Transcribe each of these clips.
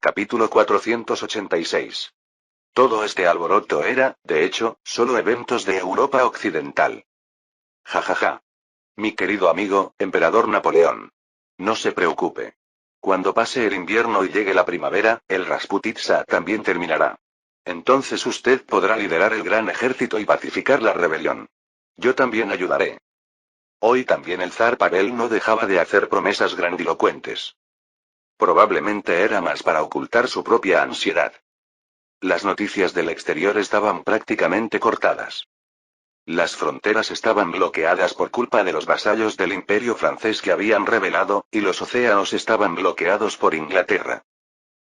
Capítulo 486. Todo este alboroto era, de hecho, solo eventos de Europa Occidental. Jajaja. Mi querido amigo, Emperador Napoleón. No se preocupe. Cuando pase el invierno y llegue la primavera, el Rasputitsa también terminará. Entonces usted podrá liderar el gran ejército y pacificar la rebelión. Yo también ayudaré. Hoy también el zar Pavel no dejaba de hacer promesas grandilocuentes. Probablemente era más para ocultar su propia ansiedad. Las noticias del exterior estaban prácticamente cortadas. Las fronteras estaban bloqueadas por culpa de los vasallos del Imperio francés que habían rebelado, y los océanos estaban bloqueados por Inglaterra.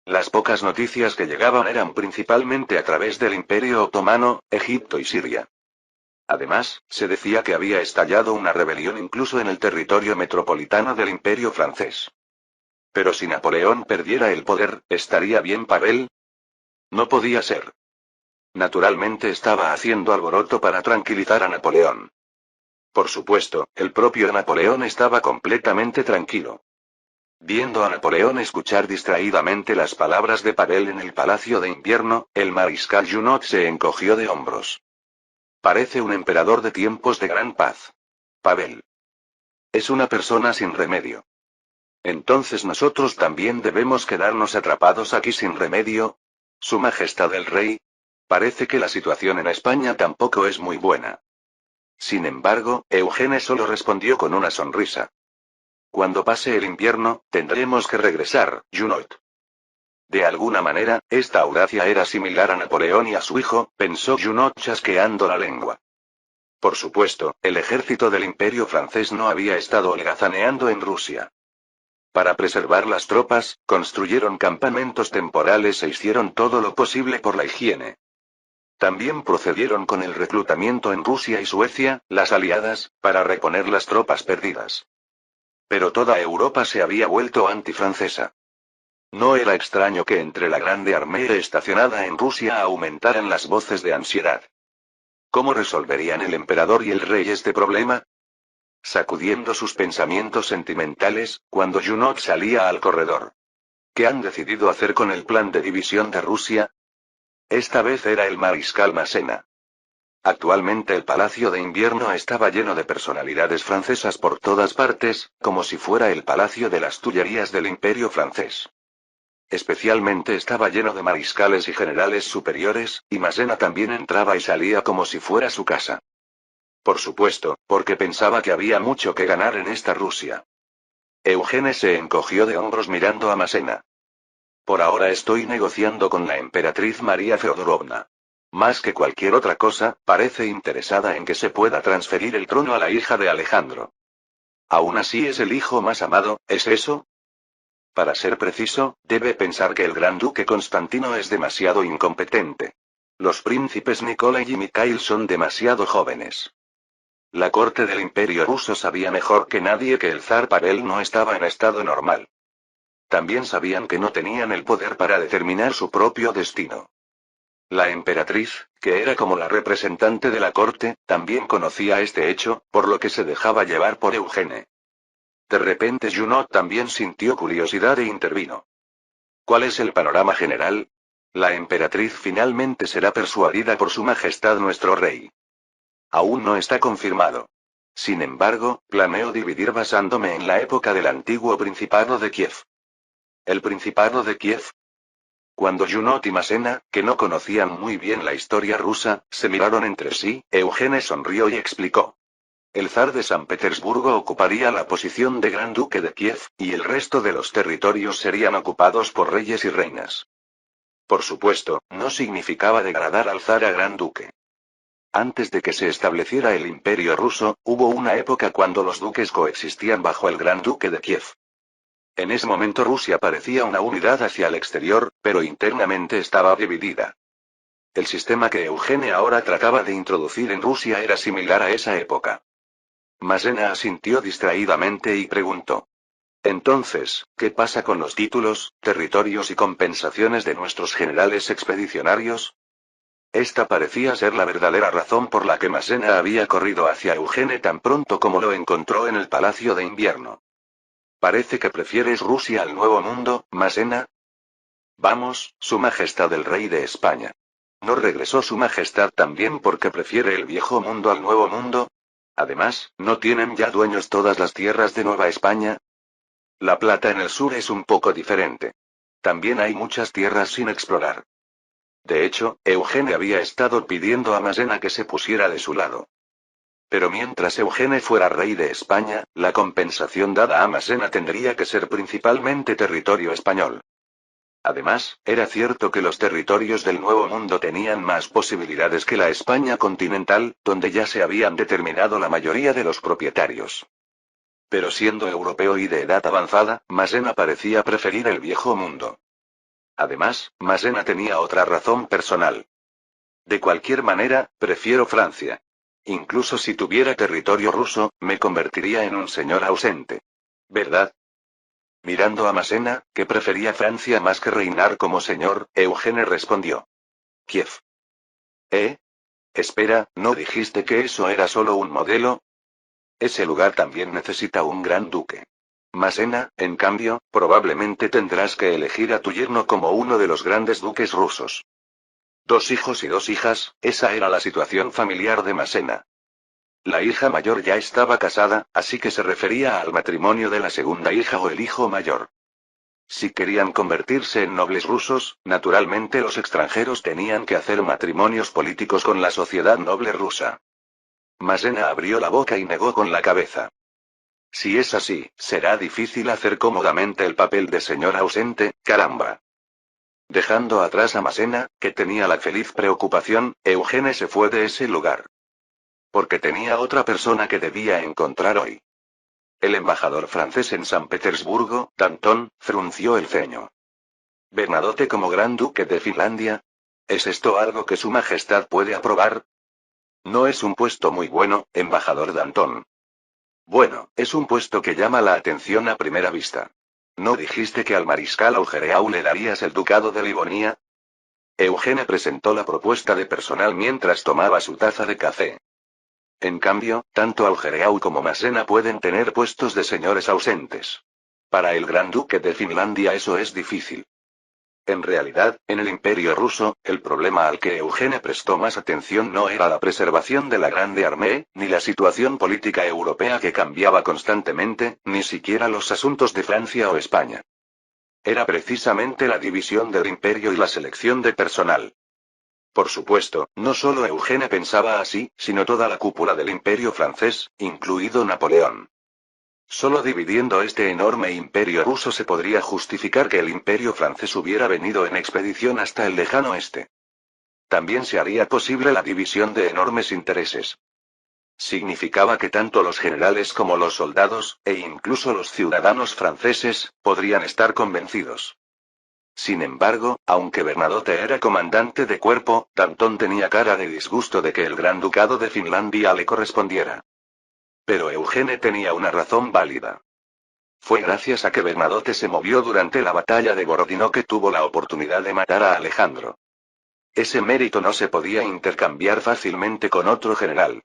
Las pocas noticias que llegaban eran principalmente a través del Imperio Otomano, Egipto y Siria. Además, se decía que había estallado una rebelión incluso en el territorio metropolitano del Imperio francés. Pero si Napoleón perdiera el poder, ¿estaría bien Pavel? No podía ser. Naturalmente estaba haciendo alboroto para tranquilizar a Napoleón. Por supuesto, el propio Napoleón estaba completamente tranquilo. Viendo a Napoleón escuchar distraídamente las palabras de Pavel en el Palacio de Invierno, el mariscal Junot se encogió de hombros. Parece un emperador de tiempos de gran paz. Pavel. Es una persona sin remedio. ¿Entonces nosotros también debemos quedarnos atrapados aquí sin remedio? Su Majestad el Rey. Parece que la situación en España tampoco es muy buena. Sin embargo, Eugene solo respondió con una sonrisa. Cuando pase el invierno, tendremos que regresar, Junot. De alguna manera, esta audacia era similar a Napoleón y a su hijo, pensó Junot chasqueando la lengua. Por supuesto, el ejército del Imperio francés no había estado holgazaneando en Rusia. Para preservar las tropas, construyeron campamentos temporales e hicieron todo lo posible por la higiene. También procedieron con el reclutamiento en Rusia y Suecia, las aliadas, para reponer las tropas perdidas. Pero toda Europa se había vuelto antifrancesa. No era extraño que entre la grande armée estacionada en Rusia aumentaran las voces de ansiedad. ¿Cómo resolverían el emperador y el rey este problema? Sacudiendo sus pensamientos sentimentales, cuando Junot salía al corredor. ¿Qué han decidido hacer con el plan de división de Rusia? Esta vez era el mariscal Massena. Actualmente el Palacio de Invierno estaba lleno de personalidades francesas por todas partes, como si fuera el Palacio de las Tullerías del Imperio francés. Especialmente estaba lleno de mariscales y generales superiores, y Massena también entraba y salía como si fuera su casa. Por supuesto, porque pensaba que había mucho que ganar en esta Rusia. Eugene se encogió de hombros mirando a Massena. Por ahora estoy negociando con la emperatriz María Feodorovna. Más que cualquier otra cosa, parece interesada en que se pueda transferir el trono a la hija de Alejandro. Aún así es el hijo más amado, ¿es eso? Para ser preciso, debe pensar que el gran duque Constantino es demasiado incompetente. Los príncipes Nikolai y Mikhail son demasiado jóvenes. La corte del Imperio ruso sabía mejor que nadie que el zar Pavel no estaba en estado normal. También sabían que no tenían el poder para determinar su propio destino. La emperatriz, que era como la representante de la corte, también conocía este hecho, por lo que se dejaba llevar por Eugene. De repente Junot también sintió curiosidad e intervino. ¿Cuál es el panorama general? La emperatriz finalmente será persuadida por su majestad nuestro rey. Aún no está confirmado. Sin embargo, planeo dividir basándome en la época del antiguo Principado de Kiev. ¿El Principado de Kiev? Cuando Junot y Massena, que no conocían muy bien la historia rusa, se miraron entre sí, Eugene sonrió y explicó. El zar de San Petersburgo ocuparía la posición de Gran Duque de Kiev, y el resto de los territorios serían ocupados por reyes y reinas. Por supuesto, no significaba degradar al zar a Gran Duque. Antes de que se estableciera el Imperio ruso, hubo una época cuando los duques coexistían bajo el Gran Duque de Kiev. En ese momento Rusia parecía una unidad hacia el exterior, pero internamente estaba dividida. El sistema que Eugene ahora trataba de introducir en Rusia era similar a esa época. Massena asintió distraídamente y preguntó. Entonces, ¿qué pasa con los títulos, territorios y compensaciones de nuestros generales expedicionarios? Esta parecía ser la verdadera razón por la que Massena había corrido hacia Eugene tan pronto como lo encontró en el Palacio de Invierno. Parece que prefieres Rusia al Nuevo Mundo, Massena. Vamos, Su Majestad el Rey de España. ¿No regresó Su Majestad también porque prefiere el viejo mundo al nuevo mundo? Además, ¿no tienen ya dueños todas las tierras de Nueva España? La Plata en el sur es un poco diferente. También hay muchas tierras sin explorar. De hecho, Eugene había estado pidiendo a Massena que se pusiera de su lado. Pero mientras Eugene fuera rey de España, la compensación dada a Massena tendría que ser principalmente territorio español. Además, era cierto que los territorios del Nuevo Mundo tenían más posibilidades que la España continental, donde ya se habían determinado la mayoría de los propietarios. Pero siendo europeo y de edad avanzada, Massena parecía preferir el viejo mundo. Además, Massena tenía otra razón personal. De cualquier manera, prefiero Francia. Incluso si tuviera territorio ruso, me convertiría en un señor ausente. ¿Verdad? Mirando a Massena, que prefería Francia más que reinar como señor, Eugene respondió. Kiev. ¿Eh? Espera, ¿no dijiste que eso era solo un modelo? Ese lugar también necesita un gran duque. Massena, en cambio, probablemente tendrás que elegir a tu yerno como uno de los grandes duques rusos. 2 hijos y 2 hijas, esa era la situación familiar de Massena. La hija mayor ya estaba casada, así que se refería al matrimonio de la segunda hija o el hijo mayor. Si querían convertirse en nobles rusos, naturalmente los extranjeros tenían que hacer matrimonios políticos con la sociedad noble rusa. Massena abrió la boca y negó con la cabeza. Si es así, será difícil hacer cómodamente el papel de señor ausente, caramba. Dejando atrás a Massena, que tenía la feliz preocupación, Eugene se fue de ese lugar. Porque tenía otra persona que debía encontrar hoy. El embajador francés en San Petersburgo, Danton, frunció el ceño. ¿Bernadotte como Gran Duque de Finlandia? ¿Es esto algo que Su Majestad puede aprobar? No es un puesto muy bueno, embajador Danton. Bueno, es un puesto que llama la atención a primera vista. ¿No dijiste que al mariscal Augereau le darías el ducado de Livonia? Eugene presentó la propuesta de personal mientras tomaba su taza de café. En cambio, tanto Augereau como Massena pueden tener puestos de señores ausentes. Para el Gran Duque de Finlandia eso es difícil. En realidad, en el Imperio ruso, el problema al que Eugene prestó más atención no era la preservación de la Grande Armée, ni la situación política europea que cambiaba constantemente, ni siquiera los asuntos de Francia o España. Era precisamente la división del imperio y la selección de personal. Por supuesto, no solo Eugene pensaba así, sino toda la cúpula del imperio francés, incluido Napoleón. Solo dividiendo este enorme imperio ruso se podría justificar que el imperio francés hubiera venido en expedición hasta el lejano este. También se haría posible la división de enormes intereses. Significaba que tanto los generales como los soldados, e incluso los ciudadanos franceses, podrían estar convencidos. Sin embargo, aunque Bernadotte era comandante de cuerpo, Danton tenía cara de disgusto de que el Gran Ducado de Finlandia le correspondiera. Pero Eugene tenía una razón válida. Fue gracias a que Bernadotte se movió durante la batalla de Borodino que tuvo la oportunidad de matar a Alejandro. Ese mérito no se podía intercambiar fácilmente con otro general.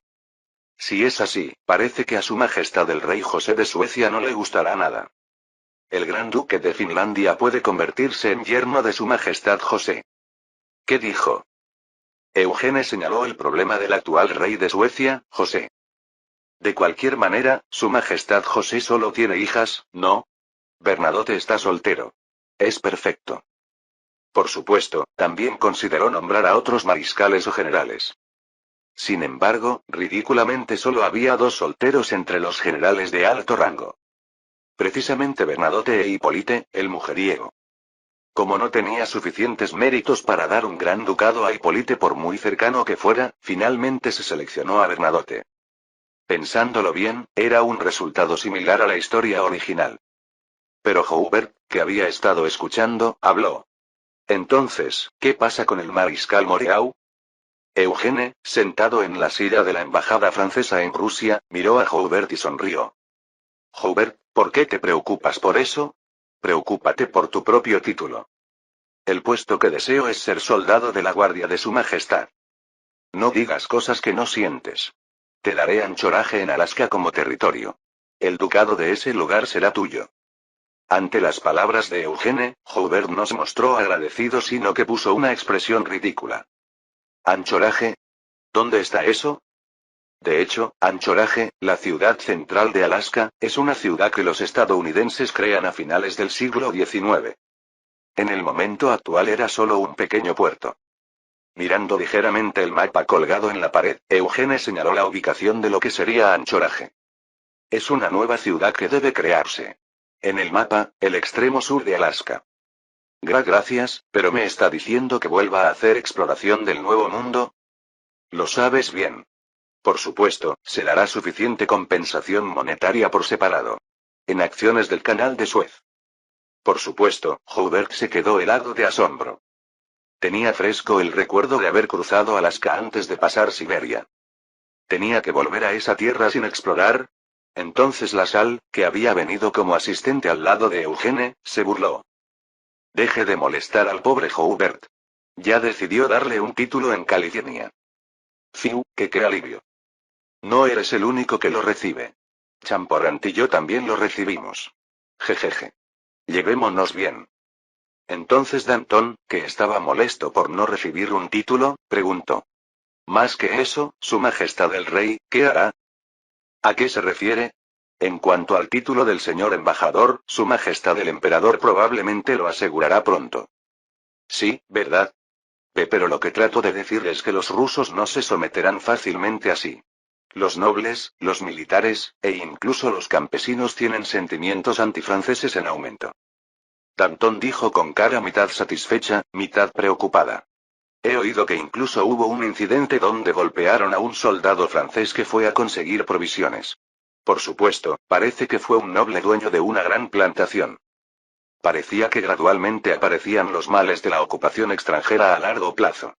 Si es así, parece que a Su Majestad el Rey José de Suecia no le gustará nada. El Gran Duque de Finlandia puede convertirse en yerno de Su Majestad José. ¿Qué dijo? Eugene señaló el problema del actual rey de Suecia, José. De cualquier manera, Su Majestad José solo tiene hijas, ¿no? Bernadotte está soltero. Es perfecto. Por supuesto, también consideró nombrar a otros mariscales o generales. Sin embargo, ridículamente solo había 2 solteros entre los generales de alto rango. Precisamente Bernadotte e Hippolyte, el mujeriego. Como no tenía suficientes méritos para dar un gran ducado a Hippolyte por muy cercano que fuera, finalmente se seleccionó a Bernadotte. Pensándolo bien, era un resultado similar a la historia original. Pero Joubert, que había estado escuchando, habló. Entonces, ¿qué pasa con el mariscal Moreau? Eugene, sentado en la silla de la embajada francesa en Rusia, miró a Joubert y sonrió. Joubert, ¿por qué te preocupas por eso? Preocúpate por tu propio título. El puesto que deseo es ser soldado de la Guardia de Su Majestad. No digas cosas que no sientes. Te daré anchoraje en Alaska como territorio. El ducado de ese lugar será tuyo. Ante las palabras de Eugene, Joubert no se mostró agradecido sino que puso una expresión ridícula. ¿Anchorage? ¿Dónde está eso? De hecho, Anchorage, la ciudad central de Alaska, es una ciudad que los estadounidenses crean a finales del siglo XIX. En el momento actual era solo un pequeño puerto. Mirando ligeramente el mapa colgado en la pared, Eugene señaló la ubicación de lo que sería Anchorage. Es una nueva ciudad que debe crearse. En el mapa, el extremo sur de Alaska. Gracias, pero ¿me está diciendo que vuelva a hacer exploración del Nuevo Mundo? Lo sabes bien. Por supuesto, se dará suficiente compensación monetaria por separado. En acciones del canal de Suez. Por supuesto, Joubert se quedó helado de asombro. Tenía fresco el recuerdo de haber cruzado Alaska antes de pasar Siberia. ¿Tenía que volver a esa tierra sin explorar? Entonces LaSalle, que había venido como asistente al lado de Eugene, se burló. Deje de molestar al pobre Joubert. Ya decidió darle un título en California. Fiu, qué alivio. No eres el único que lo recibe. Champorant y yo también lo recibimos. Jejeje. Llevémonos bien. Entonces Danton, que estaba molesto por no recibir un título, preguntó. Más que eso, Su Majestad el Rey, ¿qué hará? ¿A qué se refiere? En cuanto al título del señor embajador, Su Majestad el Emperador probablemente lo asegurará pronto. Sí, ¿verdad? Pero lo que trato de decir es que los rusos no se someterán fácilmente así. Los nobles, los militares, e incluso los campesinos tienen sentimientos antifranceses en aumento. Danton dijo con cara mitad satisfecha, mitad preocupada. He oído que incluso hubo un incidente donde golpearon a un soldado francés que fue a conseguir provisiones. Por supuesto, parece que fue un noble dueño de una gran plantación. Parecía que gradualmente aparecían los males de la ocupación extranjera a largo plazo.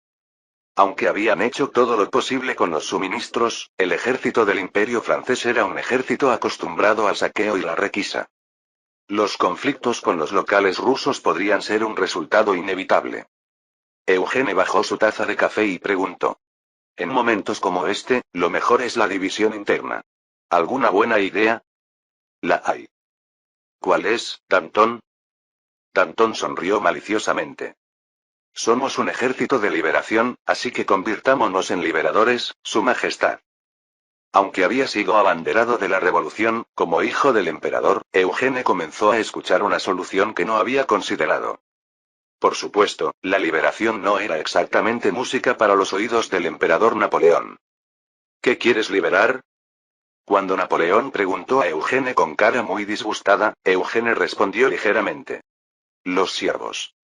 Aunque habían hecho todo lo posible con los suministros, el ejército del Imperio francés era un ejército acostumbrado al saqueo y la requisa. Los conflictos con los locales rusos podrían ser un resultado inevitable. Eugene bajó su taza de café y preguntó. En momentos como este, lo mejor es la división interna. ¿Alguna buena idea? La hay. ¿Cuál es, Danton? Danton sonrió maliciosamente. Somos un ejército de liberación, así que convirtámonos en liberadores, Su Majestad. Aunque había sido abanderado de la revolución, como hijo del emperador, Eugene comenzó a escuchar una solución que no había considerado. Por supuesto, la liberación no era exactamente música para los oídos del emperador Napoleón. ¿Qué quieres liberar? Cuando Napoleón preguntó a Eugene con cara muy disgustada, Eugene respondió ligeramente. Los siervos.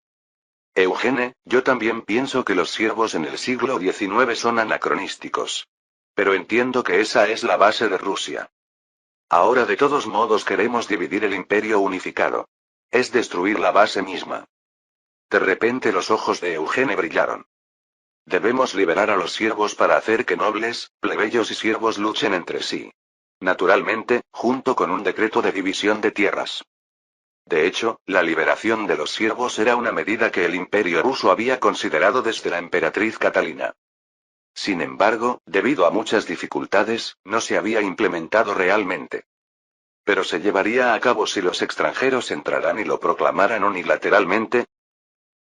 Eugene, yo también pienso que los siervos en el siglo XIX son anacronísticos. Pero entiendo que esa es la base de Rusia. Ahora de todos modos queremos dividir el imperio unificado. Es destruir la base misma. De repente los ojos de Eugene brillaron. Debemos liberar a los siervos para hacer que nobles, plebeyos y siervos luchen entre sí. Naturalmente, junto con un decreto de división de tierras. De hecho, la liberación de los siervos era una medida que el imperio ruso había considerado desde la emperatriz Catalina. Sin embargo, debido a muchas dificultades, no se había implementado realmente. Pero se llevaría a cabo si los extranjeros entraran y lo proclamaran unilateralmente.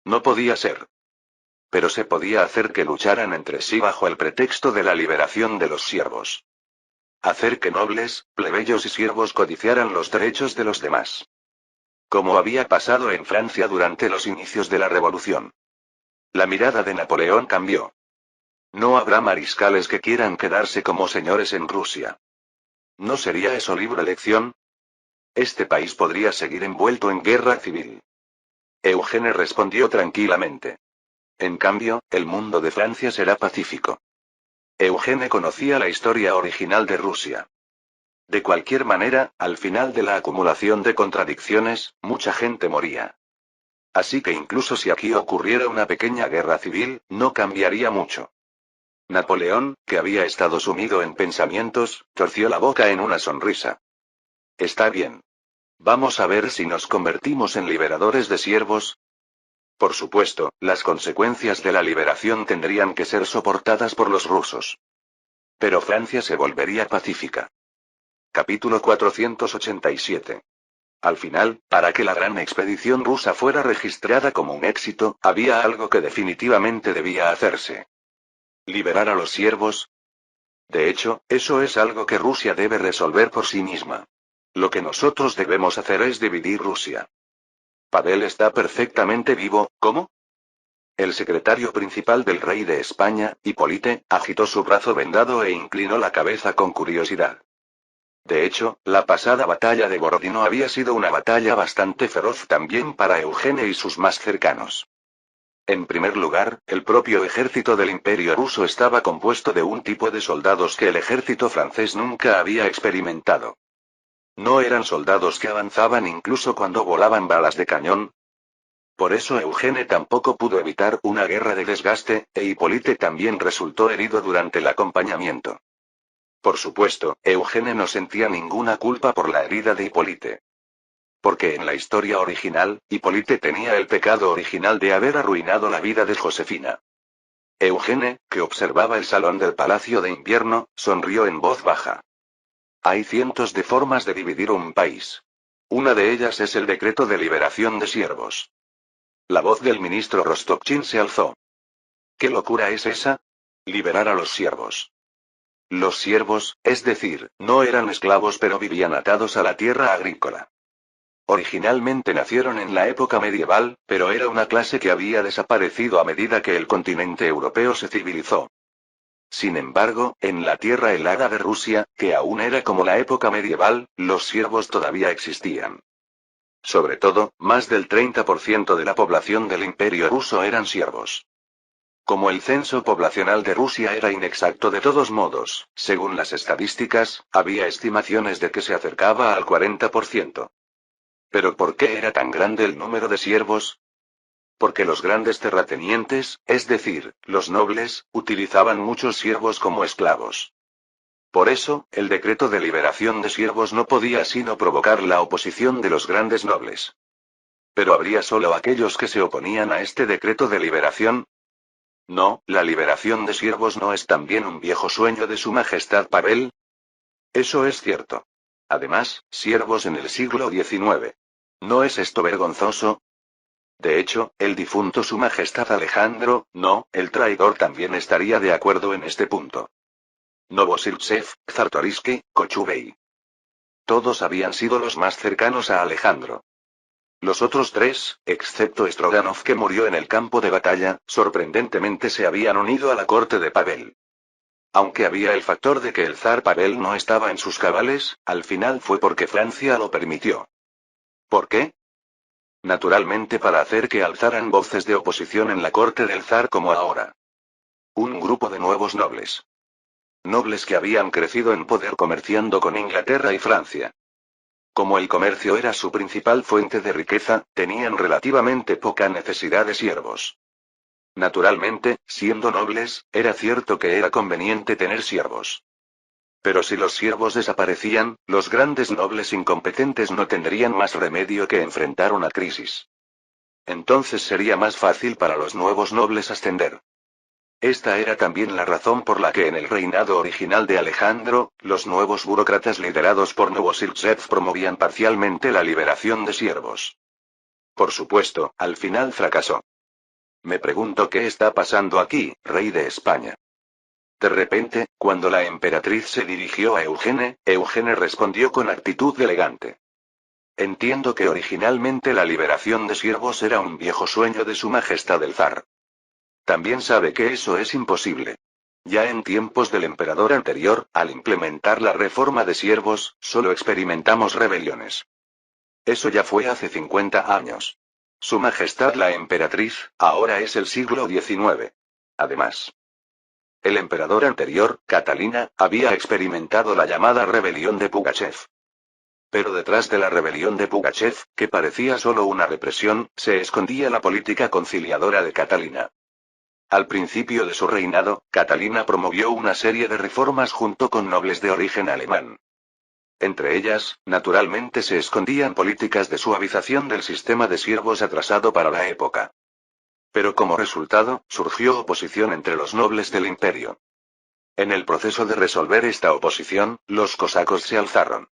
No podía ser. Pero se podía hacer que lucharan entre sí bajo el pretexto de la liberación de los siervos. Hacer que nobles, plebeyos y siervos codiciaran los derechos de los demás. Como había pasado en Francia durante los inicios de la revolución. La mirada de Napoleón cambió. No habrá mariscales que quieran quedarse como señores en Rusia. ¿No sería eso libre elección? Este país podría seguir envuelto en guerra civil. Eugene respondió tranquilamente. En cambio, el mundo de Francia será pacífico. Eugene conocía la historia original de Rusia. De cualquier manera, al final de la acumulación de contradicciones, mucha gente moría. Así que incluso si aquí ocurriera una pequeña guerra civil, no cambiaría mucho. Napoleón, que había estado sumido en pensamientos, torció la boca en una sonrisa. Está bien. Vamos a ver si nos convertimos en liberadores de siervos. Por supuesto, las consecuencias de la liberación tendrían que ser soportadas por los rusos. Pero Francia se volvería pacífica. Capítulo 487. Al final, para que la gran expedición rusa fuera registrada como un éxito, había algo que definitivamente debía hacerse. ¿Liberar a los siervos? De hecho, eso es algo que Rusia debe resolver por sí misma. Lo que nosotros debemos hacer es dividir Rusia. Pavel está perfectamente vivo, ¿cómo? El secretario principal del rey de España, Hipólite, agitó su brazo vendado e inclinó la cabeza con curiosidad. De hecho, la pasada batalla de Borodino había sido una batalla bastante feroz también para Eugene y sus más cercanos. En primer lugar, el propio ejército del Imperio ruso estaba compuesto de un tipo de soldados que el ejército francés nunca había experimentado. No eran soldados que avanzaban incluso cuando volaban balas de cañón. Por eso Eugene tampoco pudo evitar una guerra de desgaste, e Hipólite también resultó herido durante el acompañamiento. Por supuesto, Eugene no sentía ninguna culpa por la herida de Hipólite. Porque en la historia original, Hipólite tenía el pecado original de haber arruinado la vida de Josefina. Eugene, que observaba el salón del Palacio de Invierno, sonrió en voz baja. Hay cientos de formas de dividir un país. Una de ellas es el decreto de liberación de siervos. La voz del ministro Rostopchin se alzó. ¿Qué locura es esa? Liberar a los siervos. Los siervos, es decir, no eran esclavos pero vivían atados a la tierra agrícola. Originalmente nacieron en la época medieval, pero era una clase que había desaparecido a medida que el continente europeo se civilizó. Sin embargo, en la tierra helada de Rusia, que aún era como la época medieval, los siervos todavía existían. Sobre todo, más del 30% de la población del Imperio ruso eran siervos. Como el censo poblacional de Rusia era inexacto de todos modos, según las estadísticas, había estimaciones de que se acercaba al 40%. ¿Pero por qué era tan grande el número de siervos? Porque los grandes terratenientes, es decir, los nobles, utilizaban muchos siervos como esclavos. Por eso, el decreto de liberación de siervos no podía sino provocar la oposición de los grandes nobles. ¿Pero habría solo aquellos que se oponían a este decreto de liberación? No, la liberación de siervos no es también un viejo sueño de Su Majestad Pavel. Eso es cierto. Además, siervos en el siglo XIX. ¿No es esto vergonzoso? De hecho, el difunto Su Majestad Alejandro, no, el traidor también estaría de acuerdo en este punto. Novosibirsk, Czartoryski, Kochubey. Todos habían sido los más cercanos a Alejandro. Los otros tres, excepto Stroganov que murió en el campo de batalla, sorprendentemente se habían unido a la corte de Pavel. Aunque había el factor de que el zar Pavel no estaba en sus cabales, al final fue porque Francia lo permitió. ¿Por qué? Naturalmente para hacer que alzaran voces de oposición en la corte del zar como ahora. Un grupo de nuevos nobles. Nobles que habían crecido en poder comerciando con Inglaterra y Francia. Como el comercio era su principal fuente de riqueza, tenían relativamente poca necesidad de siervos. Naturalmente, siendo nobles, era cierto que era conveniente tener siervos. Pero si los siervos desaparecían, los grandes nobles incompetentes no tendrían más remedio que enfrentar una crisis. Entonces sería más fácil para los nuevos nobles ascender. Esta era también la razón por la que en el reinado original de Alejandro, los nuevos burócratas liderados por Novosibirsk promovían parcialmente la liberación de siervos. Por supuesto, al final fracasó. Me pregunto qué está pasando aquí, rey de España. De repente, cuando la emperatriz se dirigió a Eugene, Eugene respondió con actitud elegante. Entiendo que originalmente la liberación de siervos era un viejo sueño de Su Majestad el zar. También sabe que eso es imposible. Ya en tiempos del emperador anterior, al implementar la reforma de siervos, solo experimentamos rebeliones. Eso ya fue hace 50 años. Su Majestad la emperatriz, ahora es el siglo XIX. Además, el emperador anterior, Catalina, había experimentado la llamada rebelión de Pugachev. Pero detrás de la rebelión de Pugachev, que parecía solo una represión, se escondía la política conciliadora de Catalina. Al principio de su reinado, Catalina promovió una serie de reformas junto con nobles de origen alemán. Entre ellas, naturalmente se escondían políticas de suavización del sistema de siervos atrasado para la época. Pero como resultado, surgió oposición entre los nobles del imperio. En el proceso de resolver esta oposición, los cosacos se alzaron.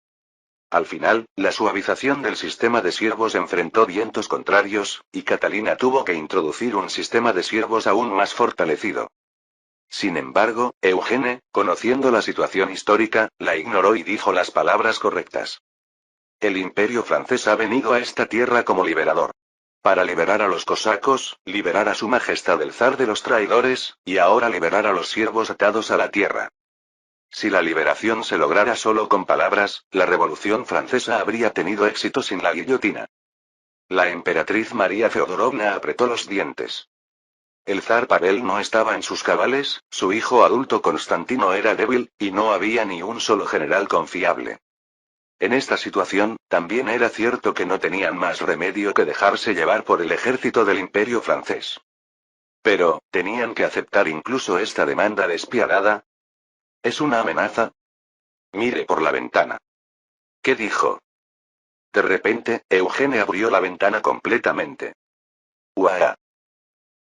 Al final, la suavización del sistema de siervos enfrentó vientos contrarios, y Catalina tuvo que introducir un sistema de siervos aún más fortalecido. Sin embargo, Eugene, conociendo la situación histórica, la ignoró y dijo las palabras correctas. El imperio francés ha venido a esta tierra como liberador. Para liberar a los cosacos, liberar a su majestad el zar de los traidores, y ahora liberar a los siervos atados a la tierra. Si la liberación se lograra solo con palabras, la Revolución Francesa habría tenido éxito sin la guillotina. La emperatriz María Feodorovna apretó los dientes. El zar Pavel no estaba en sus cabales, su hijo adulto Constantino era débil, y no había ni un solo general confiable. En esta situación, también era cierto que no tenían más remedio que dejarse llevar por el ejército del imperio francés. Pero, ¿tenían que aceptar incluso esta demanda despiadada? ¿Es una amenaza? Mire por la ventana. ¿Qué dijo? De repente, Eugene abrió la ventana completamente. ¡Uah!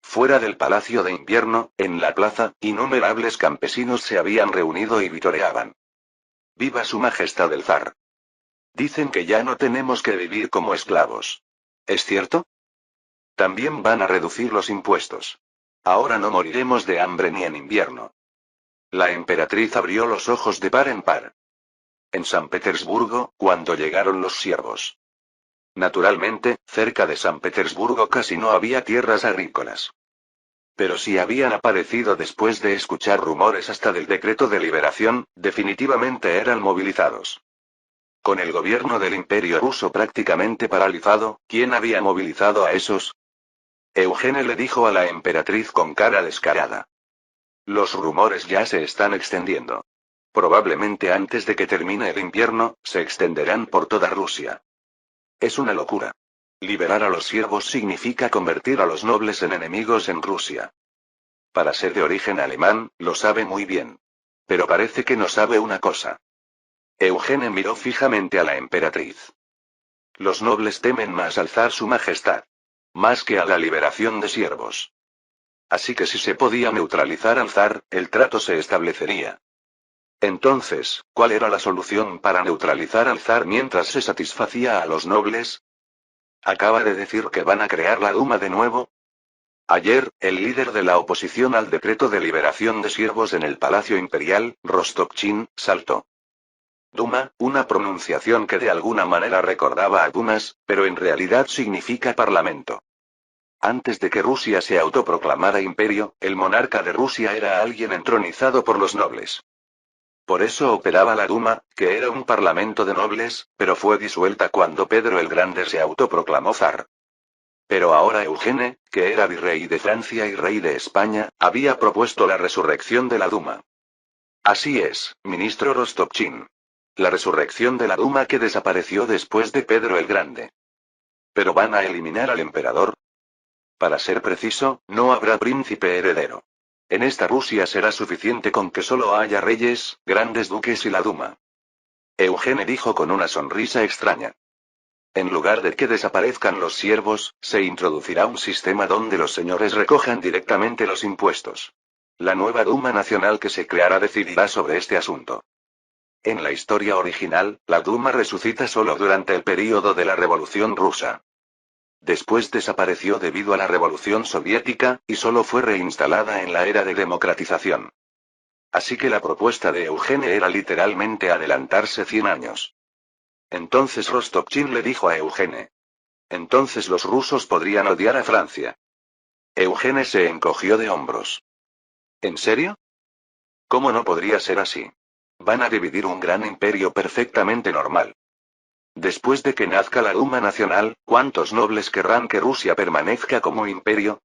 Fuera del Palacio de Invierno, en la plaza, innumerables campesinos se habían reunido y vitoreaban. ¡Viva su majestad el zar! Dicen que ya no tenemos que vivir como esclavos. ¿Es cierto? También van a reducir los impuestos. Ahora no moriremos de hambre ni en invierno. La emperatriz abrió los ojos de par en par. En San Petersburgo, cuando llegaron los siervos. Naturalmente, cerca de San Petersburgo casi no había tierras agrícolas. Pero si habían aparecido después de escuchar rumores hasta del decreto de liberación, definitivamente eran movilizados. Con el gobierno del Imperio ruso prácticamente paralizado, ¿quién había movilizado a esos? Eugene le dijo a la emperatriz con cara descarada. Los rumores ya se están extendiendo. Probablemente antes de que termine el invierno, se extenderán por toda Rusia. Es una locura. Liberar a los siervos significa convertir a los nobles en enemigos en Rusia. Para ser de origen alemán, lo sabe muy bien. Pero parece que no sabe una cosa. Eugene miró fijamente a la emperatriz. Los nobles temen más al zar su majestad. Más que a la liberación de siervos. Así que si se podía neutralizar al zar, el trato se establecería. Entonces, ¿cuál era la solución para neutralizar al zar mientras se satisfacía a los nobles? ¿Acaba de decir que van a crear la Duma de nuevo? Ayer, el líder de la oposición al decreto de liberación de siervos en el Palacio Imperial, Rostopchín, saltó. Duma, una pronunciación que de alguna manera recordaba a Dumas, pero en realidad significa parlamento. Antes de que Rusia se autoproclamara imperio, el monarca de Rusia era alguien entronizado por los nobles. Por eso operaba la Duma, que era un parlamento de nobles, pero fue disuelta cuando Pedro el Grande se autoproclamó zar. Pero ahora Eugene, que era virrey de Francia y rey de España, había propuesto la resurrección de la Duma. Así es, ministro Rostopchín. La resurrección de la Duma que desapareció después de Pedro el Grande. ¿Pero van a eliminar al emperador? Para ser preciso, no habrá príncipe heredero. En esta Rusia será suficiente con que solo haya reyes, grandes duques y la Duma. Eugene dijo con una sonrisa extraña. En lugar de que desaparezcan los siervos, se introducirá un sistema donde los señores recojan directamente los impuestos. La nueva Duma Nacional que se creará decidirá sobre este asunto. En la historia original, la Duma resucita solo durante el período de la Revolución Rusa. Después desapareció debido a la Revolución Soviética, y solo fue reinstalada en la era de democratización. Así que la propuesta de Eugene era literalmente adelantarse 100 años. Entonces Rostopchín le dijo a Eugene. Entonces los rusos podrían odiar a Francia. Eugene se encogió de hombros. ¿En serio? ¿Cómo no podría ser así? Van a dividir un gran imperio perfectamente normal. Después de que nazca la Duma Nacional, ¿cuántos nobles querrán que Rusia permanezca como imperio?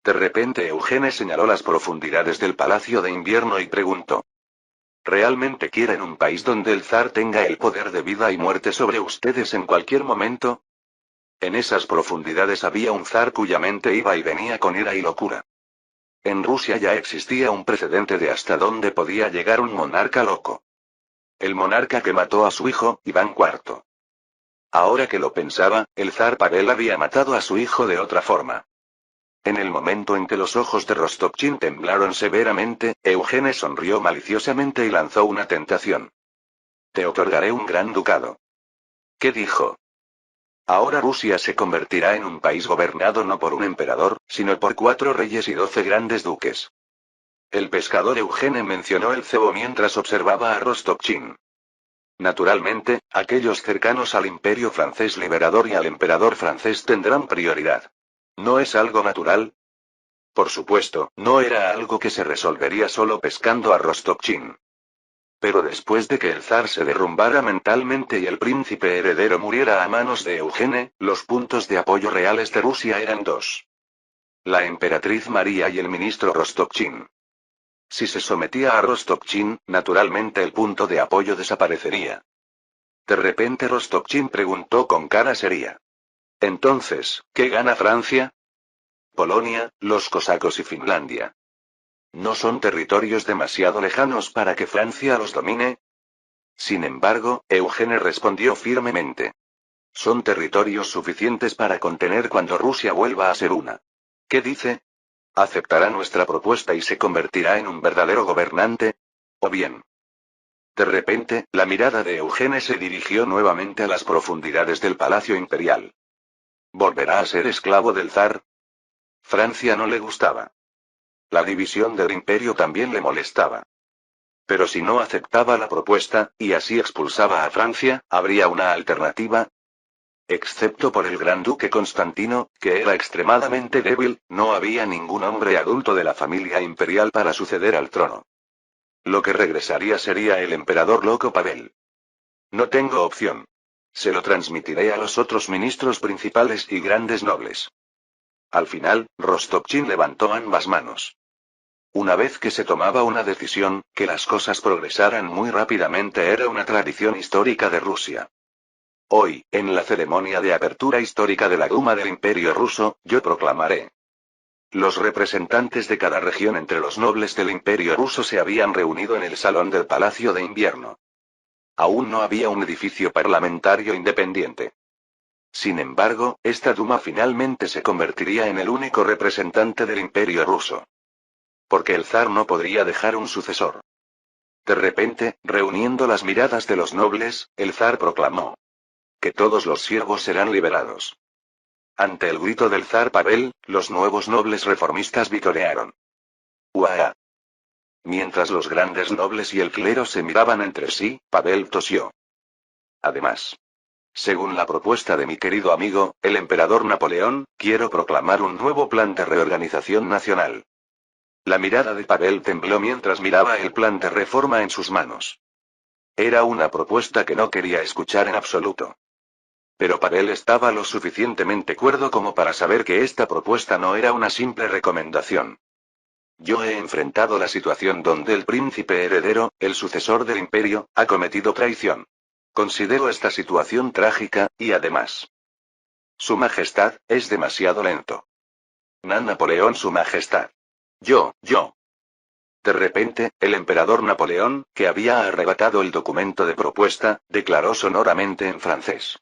De repente Eugene señaló las profundidades del Palacio de Invierno y preguntó. ¿Realmente quieren un país donde el zar tenga el poder de vida y muerte sobre ustedes en cualquier momento? En esas profundidades había un zar cuya mente iba y venía con ira y locura. En Rusia ya existía un precedente de hasta dónde podía llegar un monarca loco. El monarca que mató a su hijo, Iván IV. Ahora que lo pensaba, el zar Pavel había matado a su hijo de otra forma. En el momento en que los ojos de Rostopchín temblaron severamente, Eugene sonrió maliciosamente y lanzó una tentación. Te otorgaré un gran ducado. ¿Qué dijo? Ahora Rusia se convertirá en un país gobernado no por un emperador, sino por 4 reyes y 12 grandes duques. El pescador Eugene mencionó el cebo mientras observaba a Rostopchín. Naturalmente, aquellos cercanos al imperio francés liberador y al emperador francés tendrán prioridad. ¿No es algo natural? Por supuesto, no era algo que se resolvería solo pescando a Rostopchín. Pero después de que el zar se derrumbara mentalmente y el príncipe heredero muriera a manos de Eugene, los puntos de apoyo reales de Rusia eran dos. La emperatriz María y el ministro Rostopchín. Si se sometía a Rostopchín, naturalmente el punto de apoyo desaparecería. De repente Rostopchín preguntó con cara seria. Entonces, ¿qué gana Francia? Polonia, los cosacos y Finlandia. ¿No son territorios demasiado lejanos para que Francia los domine? Sin embargo, Eugene respondió firmemente. Son territorios suficientes para contener cuando Rusia vuelva a ser una. ¿Qué dice? ¿Aceptará nuestra propuesta y se convertirá en un verdadero gobernante? ¿O bien? De repente, la mirada de Eugene se dirigió nuevamente a las profundidades del Palacio Imperial. ¿Volverá a ser esclavo del zar? Francia no le gustaba. La división del imperio también le molestaba. Pero si no aceptaba la propuesta, y así expulsaba a Francia, ¿habría una alternativa? Excepto por el gran duque Constantino, que era extremadamente débil, no había ningún hombre adulto de la familia imperial para suceder al trono. Lo que regresaría sería el emperador loco Pavel. No tengo opción. Se lo transmitiré a los otros ministros principales y grandes nobles. Al final, Rostopchín levantó ambas manos. Una vez que se tomaba una decisión, que las cosas progresaran muy rápidamente era una tradición histórica de Rusia. Hoy, en la ceremonia de apertura histórica de la Duma del Imperio Ruso, yo proclamaré. Los representantes de cada región entre los nobles del Imperio Ruso se habían reunido en el salón del Palacio de Invierno. Aún no había un edificio parlamentario independiente. Sin embargo, esta Duma finalmente se convertiría en el único representante del Imperio Ruso. Porque el zar no podría dejar un sucesor. De repente, reuniendo las miradas de los nobles, el zar proclamó. Que todos los siervos serán liberados. Ante el grito del zar Pavel, los nuevos nobles reformistas vitorearon. ¡Uah! Mientras los grandes nobles y el clero se miraban entre sí, Pavel tosió. Además. Según la propuesta de mi querido amigo, el emperador Napoleón, quiero proclamar un nuevo plan de reorganización nacional. La mirada de Pavel tembló mientras miraba el plan de reforma en sus manos. Era una propuesta que no quería escuchar en absoluto. Pero Pavel estaba lo suficientemente cuerdo como para saber que esta propuesta no era una simple recomendación. Yo he enfrentado la situación donde el príncipe heredero, el sucesor del imperio, ha cometido traición. Considero esta situación trágica, y además. Su Majestad, es demasiado lento. Napoleón, Su Majestad. Yo. De repente, el emperador Napoleón, que había arrebatado el documento de propuesta, declaró sonoramente en francés.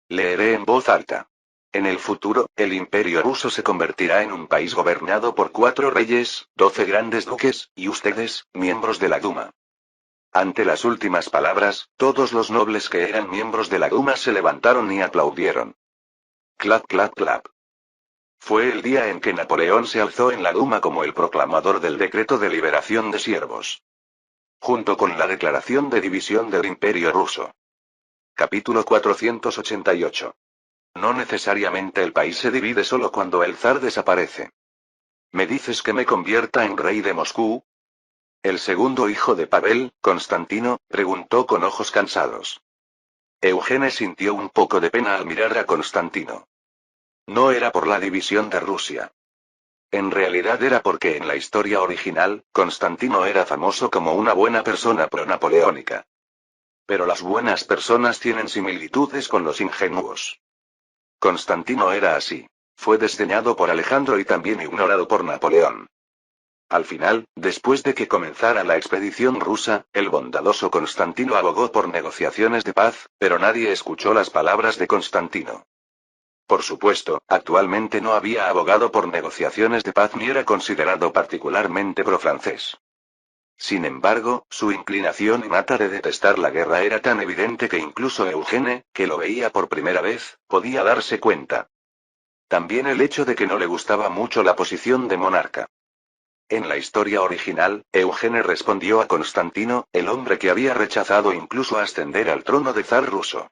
Leeré en voz alta. En el futuro, el imperio ruso se convertirá en un país gobernado por 4 reyes, 12 grandes duques, y ustedes, miembros de la Duma. Ante las últimas palabras, todos los nobles que eran miembros de la Duma se levantaron y aplaudieron. Clap, clap, clap. Fue el día en que Napoleón se alzó en la Duma como el proclamador del decreto de liberación de siervos. Junto con la declaración de división del Imperio ruso. Capítulo 488. No necesariamente el país se divide solo cuando el zar desaparece. ¿Me dices que me convierta en rey de Moscú? El segundo hijo de Pavel, Constantino, preguntó con ojos cansados. Eugene sintió un poco de pena al mirar a Constantino. No era por la división de Rusia. En realidad era porque en la historia original, Constantino era famoso como una buena persona pro-napoleónica. Pero las buenas personas tienen similitudes con los ingenuos. Constantino era así. Fue desdeñado por Alejandro y también ignorado por Napoleón. Al final, después de que comenzara la expedición rusa, el bondadoso Constantino abogó por negociaciones de paz, pero nadie escuchó las palabras de Constantino. Por supuesto, actualmente no había abogado por negociaciones de paz ni era considerado particularmente pro-francés. Sin embargo, su inclinación innata de detestar la guerra era tan evidente que incluso Eugene, que lo veía por primera vez, podía darse cuenta. También el hecho de que no le gustaba mucho la posición de monarca. En la historia original, Eugene respondió a Constantino, el hombre que había rechazado incluso ascender al trono de zar ruso.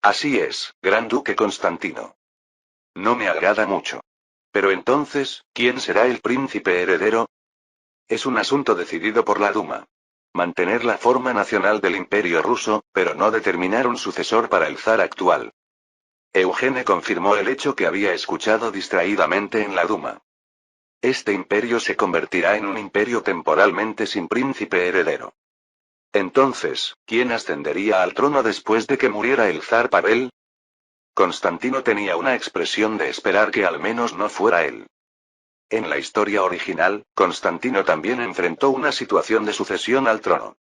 Así es, gran duque Constantino. No me agrada mucho. Pero entonces, ¿quién será el príncipe heredero? Es un asunto decidido por la Duma. Mantener la forma nacional del Imperio ruso, pero no determinar un sucesor para el zar actual. Eugene confirmó el hecho que había escuchado distraídamente en la Duma. Este imperio se convertirá en un imperio temporalmente sin príncipe heredero. Entonces, ¿quién ascendería al trono después de que muriera el zar Pavel? Constantino tenía una expresión de esperar que al menos no fuera él. En la historia original, Constantino también enfrentó una situación de sucesión al trono.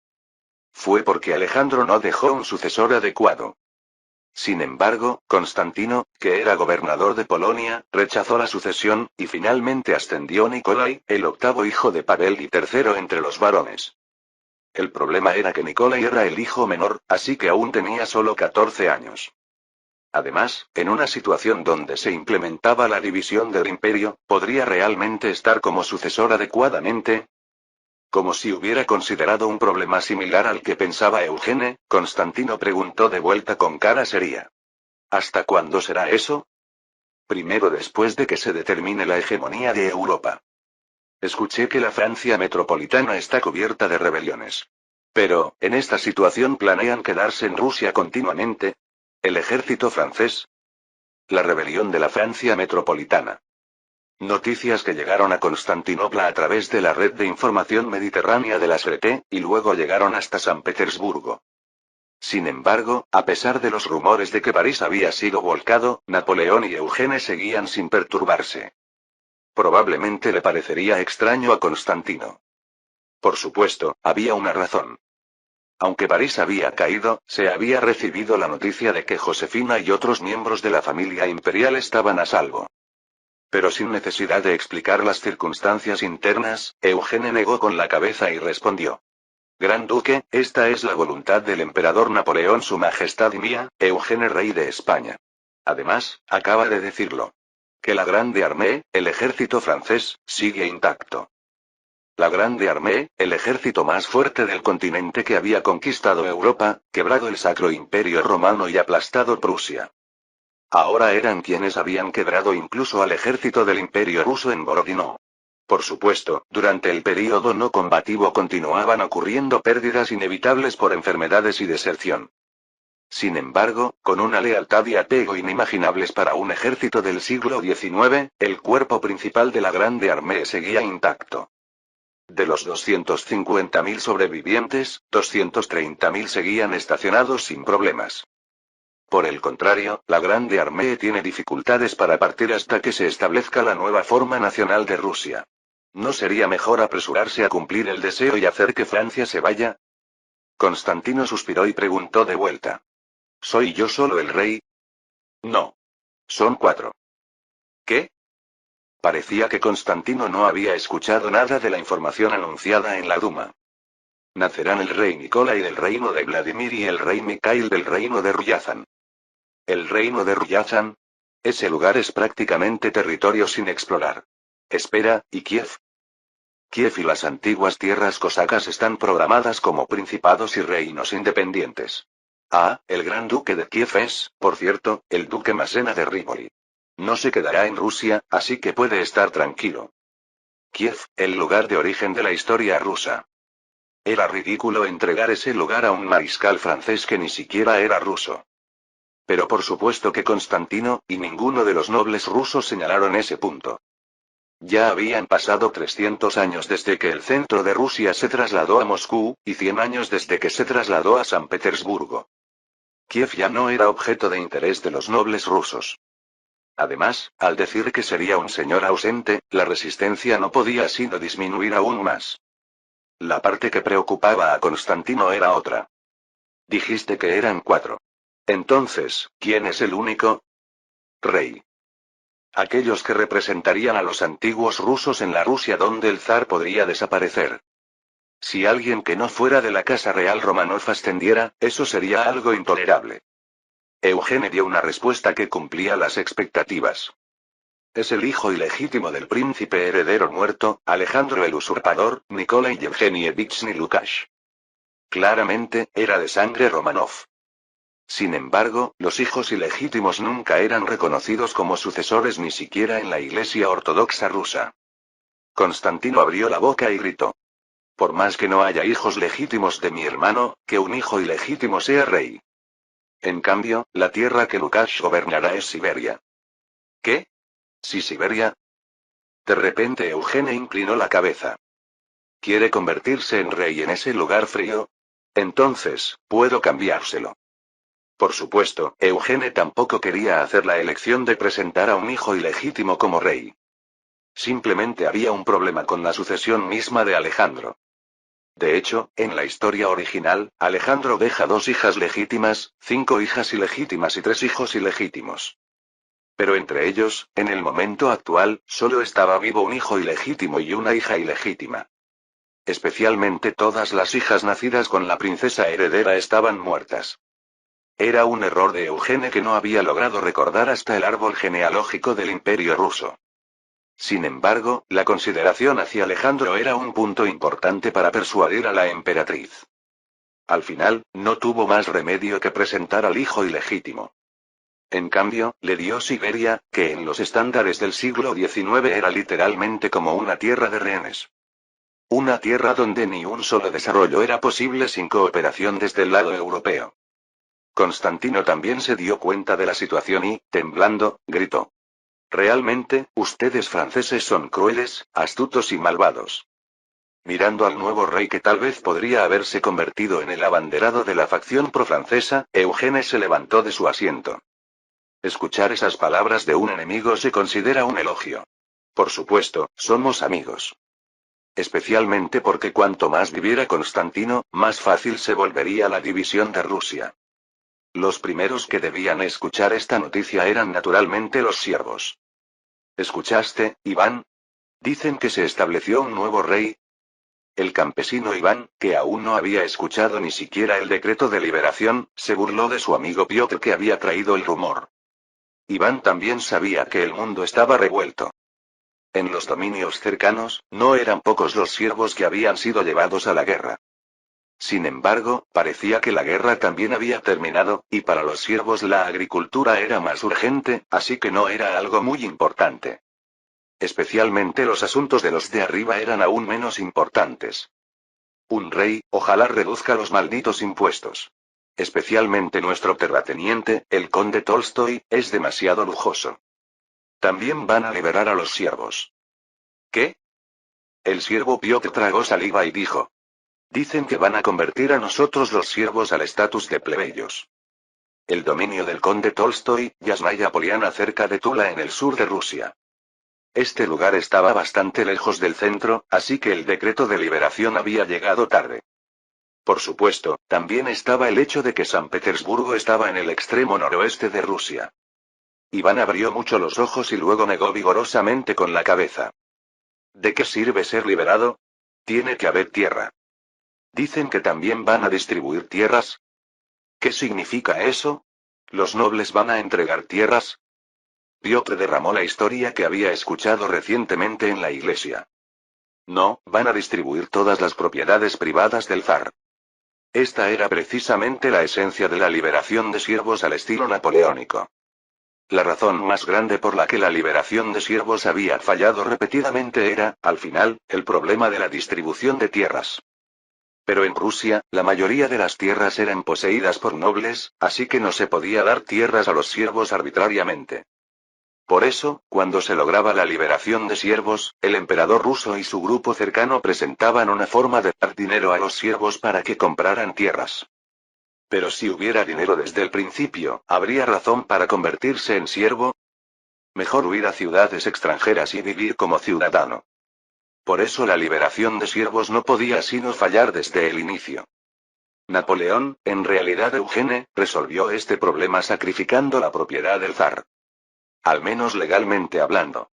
Fue porque Alejandro no dejó un sucesor adecuado. Sin embargo, Constantino, que era gobernador de Polonia, rechazó la sucesión, y finalmente ascendió Nicolai, el octavo hijo de Pavel y tercero entre los varones. El problema era que Nicolai era el hijo menor, así que aún tenía solo 14 años. Además, en una situación donde se implementaba la división del imperio, ¿podría realmente estar como sucesor adecuadamente? Como si hubiera considerado un problema similar al que pensaba Eugene, Constantino preguntó de vuelta con cara seria. ¿Hasta cuándo será eso? Primero después de que se determine la hegemonía de Europa. Escuché que la Francia metropolitana está cubierta de rebeliones. Pero, en esta situación planean quedarse en Rusia continuamente. ¿El ejército francés? La rebelión de la Francia metropolitana. Noticias que llegaron a Constantinopla a través de la red de información mediterránea de la SRT, y luego llegaron hasta San Petersburgo. Sin embargo, a pesar de los rumores de que París había sido volcado, Napoleón y Eugene seguían sin perturbarse. Probablemente le parecería extraño a Constantino. Por supuesto, había una razón. Aunque París había caído, se había recibido la noticia de que Josefina y otros miembros de la familia imperial estaban a salvo. Pero sin necesidad de explicar las circunstancias internas, Eugene negó con la cabeza y respondió. Gran duque, esta es la voluntad del emperador Napoleón Su Majestad y mía, Eugene Rey de España. Además, acaba de decirlo. Que la Grande Armée, el ejército francés, sigue intacto. La Grande Armée, el ejército más fuerte del continente que había conquistado Europa, quebrado el Sacro Imperio Romano y aplastado Prusia. Ahora eran quienes habían quebrado incluso al ejército del Imperio ruso en Borodino. Por supuesto, durante el período no combativo continuaban ocurriendo pérdidas inevitables por enfermedades y deserción. Sin embargo, con una lealtad y apego inimaginables para un ejército del siglo XIX, el cuerpo principal de la Grande Armée seguía intacto. De los 250.000 sobrevivientes, 230.000 seguían estacionados sin problemas. Por el contrario, la Grande Armée tiene dificultades para partir hasta que se establezca la nueva forma nacional de Rusia. ¿No sería mejor apresurarse a cumplir el deseo y hacer que Francia se vaya? Constantino suspiró y preguntó de vuelta. ¿Soy yo solo el rey? No. Son 4. ¿Qué? Parecía que Constantino no había escuchado nada de la información anunciada en la Duma. Nacerán el rey Nicolai del reino de Vladimir y el rey Mikhail del reino de Ryazan. ¿El reino de Ryazan? Ese lugar es prácticamente territorio sin explorar. Espera, ¿y Kiev? Kiev y las antiguas tierras cosacas están programadas como principados y reinos independientes. Ah, el gran duque de Kiev es, por cierto, el duque Masena de Rivoli. No se quedará en Rusia, así que puede estar tranquilo. Kiev, el lugar de origen de la historia rusa. Era ridículo entregar ese lugar a un mariscal francés que ni siquiera era ruso. Pero por supuesto que Constantino, y ninguno de los nobles rusos señalaron ese punto. Ya habían pasado 300 años desde que el centro de Rusia se trasladó a Moscú, y 100 años desde que se trasladó a San Petersburgo. Kiev ya no era objeto de interés de los nobles rusos. Además, al decir que sería un señor ausente, la resistencia no podía sino disminuir aún más. La parte que preocupaba a Constantino era otra. Dijiste que eran 4. Entonces, ¿quién es el único? Rey. Aquellos que representarían a los antiguos rusos en la Rusia donde el zar podría desaparecer. Si alguien que no fuera de la casa real Romanov ascendiera, eso sería algo intolerable. Eugene dio una respuesta que cumplía las expectativas. Es el hijo ilegítimo del príncipe heredero muerto, Alejandro el Usurpador, Nikolai Yevgenievich Lukács. Claramente, era de sangre Romanov. Sin embargo, los hijos ilegítimos nunca eran reconocidos como sucesores ni siquiera en la Iglesia Ortodoxa rusa. Constantino abrió la boca y gritó. Por más que no haya hijos legítimos de mi hermano, que un hijo ilegítimo sea rey. En cambio, la tierra que Lukács gobernará es Siberia. ¿Qué? ¿Sí, Siberia? De repente Eugene inclinó la cabeza. ¿Quiere convertirse en rey en ese lugar frío? Entonces, puedo cambiárselo. Por supuesto, Eugene tampoco quería hacer la elección de presentar a un hijo ilegítimo como rey. Simplemente había un problema con la sucesión misma de Alejandro. De hecho, en la historia original, Alejandro deja 2 hijas legítimas, 5 hijas ilegítimas y 3 hijos ilegítimos. Pero entre ellos, en el momento actual, solo estaba vivo un hijo ilegítimo y una hija ilegítima. Especialmente todas las hijas nacidas con la princesa heredera estaban muertas. Era un error de Eugene que no había logrado recordar hasta el árbol genealógico del Imperio ruso. Sin embargo, la consideración hacia Alejandro era un punto importante para persuadir a la emperatriz. Al final, no tuvo más remedio que presentar al hijo ilegítimo. En cambio, le dio Siberia, que en los estándares del siglo XIX era literalmente como una tierra de rehenes. Una tierra donde ni un solo desarrollo era posible sin cooperación desde el lado europeo. Constantino también se dio cuenta de la situación y, temblando, gritó. Realmente, ustedes franceses son crueles, astutos y malvados. Mirando al nuevo rey que tal vez podría haberse convertido en el abanderado de la facción profrancesa, Eugene se levantó de su asiento. Escuchar esas palabras de un enemigo se considera un elogio. Por supuesto, somos amigos. Especialmente porque cuanto más viviera Constantino, más fácil se volvería la división de Rusia. Los primeros que debían escuchar esta noticia eran naturalmente los siervos. ¿Escuchaste, Iván? Dicen que se estableció un nuevo rey. El campesino Iván, que aún no había escuchado ni siquiera el decreto de liberación, se burló de su amigo Piotr que había traído el rumor. Iván también sabía que el mundo estaba revuelto. En los dominios cercanos, no eran pocos los siervos que habían sido llevados a la guerra. Sin embargo, parecía que la guerra también había terminado, y para los siervos la agricultura era más urgente, así que no era algo muy importante. Especialmente los asuntos de los de arriba eran aún menos importantes. Un rey, ojalá reduzca los malditos impuestos. Especialmente nuestro terrateniente, el conde Tolstoy, es demasiado lujoso. También van a liberar a los siervos. ¿Qué? El siervo Piotr tragó saliva y dijo. Dicen que van a convertir a nosotros los siervos al estatus de plebeyos. El dominio del conde Tolstoy, Yasnaya Poliana cerca de Tula en el sur de Rusia. Este lugar estaba bastante lejos del centro, así que el decreto de liberación había llegado tarde. Por supuesto, también estaba el hecho de que San Petersburgo estaba en el extremo noroeste de Rusia. Iván abrió mucho los ojos y luego negó vigorosamente con la cabeza. ¿De qué sirve ser liberado? Tiene que haber tierra. Dicen que también van a distribuir tierras. ¿Qué significa eso? ¿Los nobles van a entregar tierras? Piotr derramó la historia que había escuchado recientemente en la iglesia. No, van a distribuir todas las propiedades privadas del zar. Esta era precisamente la esencia de la liberación de siervos al estilo napoleónico. La razón más grande por la que la liberación de siervos había fallado repetidamente era, al final, el problema de la distribución de tierras. Pero en Rusia, la mayoría de las tierras eran poseídas por nobles, así que no se podía dar tierras a los siervos arbitrariamente. Por eso, cuando se lograba la liberación de siervos, el emperador ruso y su grupo cercano presentaban una forma de dar dinero a los siervos para que compraran tierras. Pero si hubiera dinero desde el principio, ¿habría razón para convertirse en siervo? Mejor huir a ciudades extranjeras y vivir como ciudadano. Por eso la liberación de siervos no podía sino fallar desde el inicio. Napoleón, en realidad Eugene, resolvió este problema sacrificando la propiedad del zar. Al menos legalmente hablando.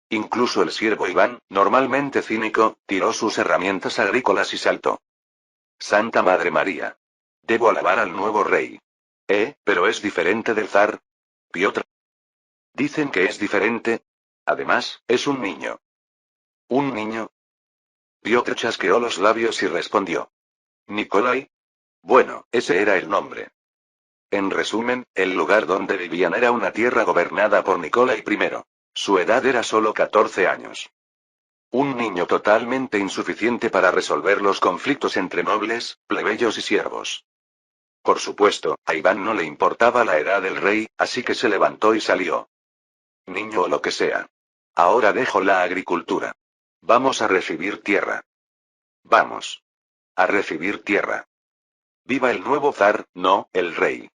Incluso el siervo Iván, normalmente cínico, tiró sus herramientas agrícolas y saltó. Santa Madre María. Debo alabar al nuevo rey. Pero es diferente del zar. Piotr. Dicen que es diferente. Además, es un niño. ¿Un niño? Piotr chasqueó los labios y respondió. Nikolai. Bueno, ese era el nombre. En resumen, el lugar donde vivían era una tierra gobernada por Nikolai I. Su edad era solo 14 años. Un niño totalmente insuficiente para resolver los conflictos entre nobles, plebeyos y siervos. Por supuesto, a Iván no le importaba la edad del rey, así que se levantó y salió. Niño o lo que sea. Ahora dejo la agricultura. Vamos a recibir tierra. Vamos. A recibir tierra. Viva el nuevo zar, no, el rey.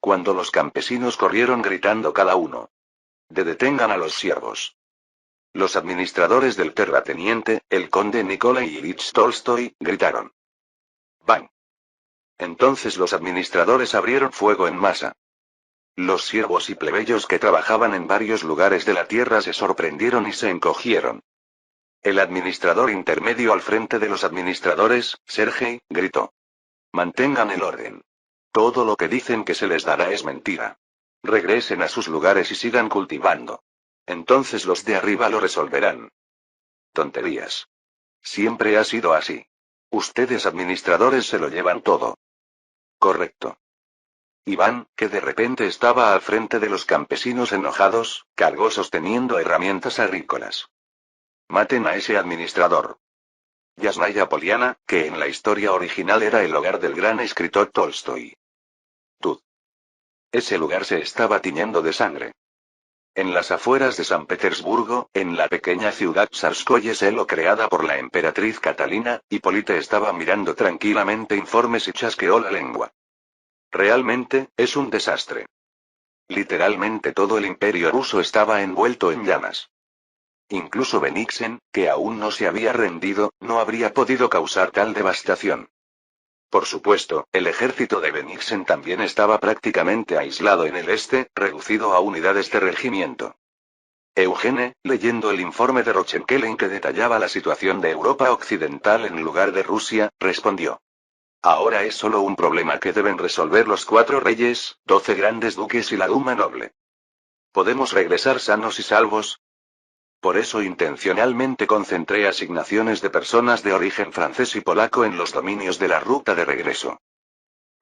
Cuando los campesinos corrieron gritando cada uno. Detengan a los siervos. Los administradores del terrateniente, el conde Nikolai Ilich Tolstoy, gritaron. ¡Bang! Entonces los administradores abrieron fuego en masa. Los siervos y plebeyos que trabajaban en varios lugares de la tierra se sorprendieron y se encogieron. El administrador intermedio al frente de los administradores, Sergei, gritó. Mantengan el orden. Todo lo que dicen que se les dará es mentira. Regresen a sus lugares y sigan cultivando. Entonces los de arriba lo resolverán. Tonterías. Siempre ha sido así. Ustedes administradores se lo llevan todo. Correcto. Iván, que de repente estaba al frente de los campesinos enojados, cargó sosteniendo herramientas agrícolas. Maten a ese administrador. Yasnaya Poliana, que en la historia original era el hogar del gran escritor Tolstoy. Tud. Ese lugar se estaba tiñendo de sangre. En las afueras de San Petersburgo, en la pequeña ciudad Tsarskoye Selo creada por la emperatriz Catalina, Hipólite estaba mirando tranquilamente informes y chasqueó la lengua. Realmente, es un desastre. Literalmente todo el imperio ruso estaba envuelto en llamas. Incluso Bennigsen, que aún no se había rendido, no habría podido causar tal devastación. Por supuesto, el ejército de Bennigsen también estaba prácticamente aislado en el este, reducido a unidades de regimiento. Eugene, leyendo el informe de Rochenkel en que detallaba la situación de Europa Occidental en lugar de Rusia, respondió. Ahora es solo un problema que deben resolver los 4 reyes, 12 grandes duques y la Duma noble. ¿Podemos regresar sanos y salvos? Por eso intencionalmente concentré asignaciones de personas de origen francés y polaco en los dominios de la ruta de regreso.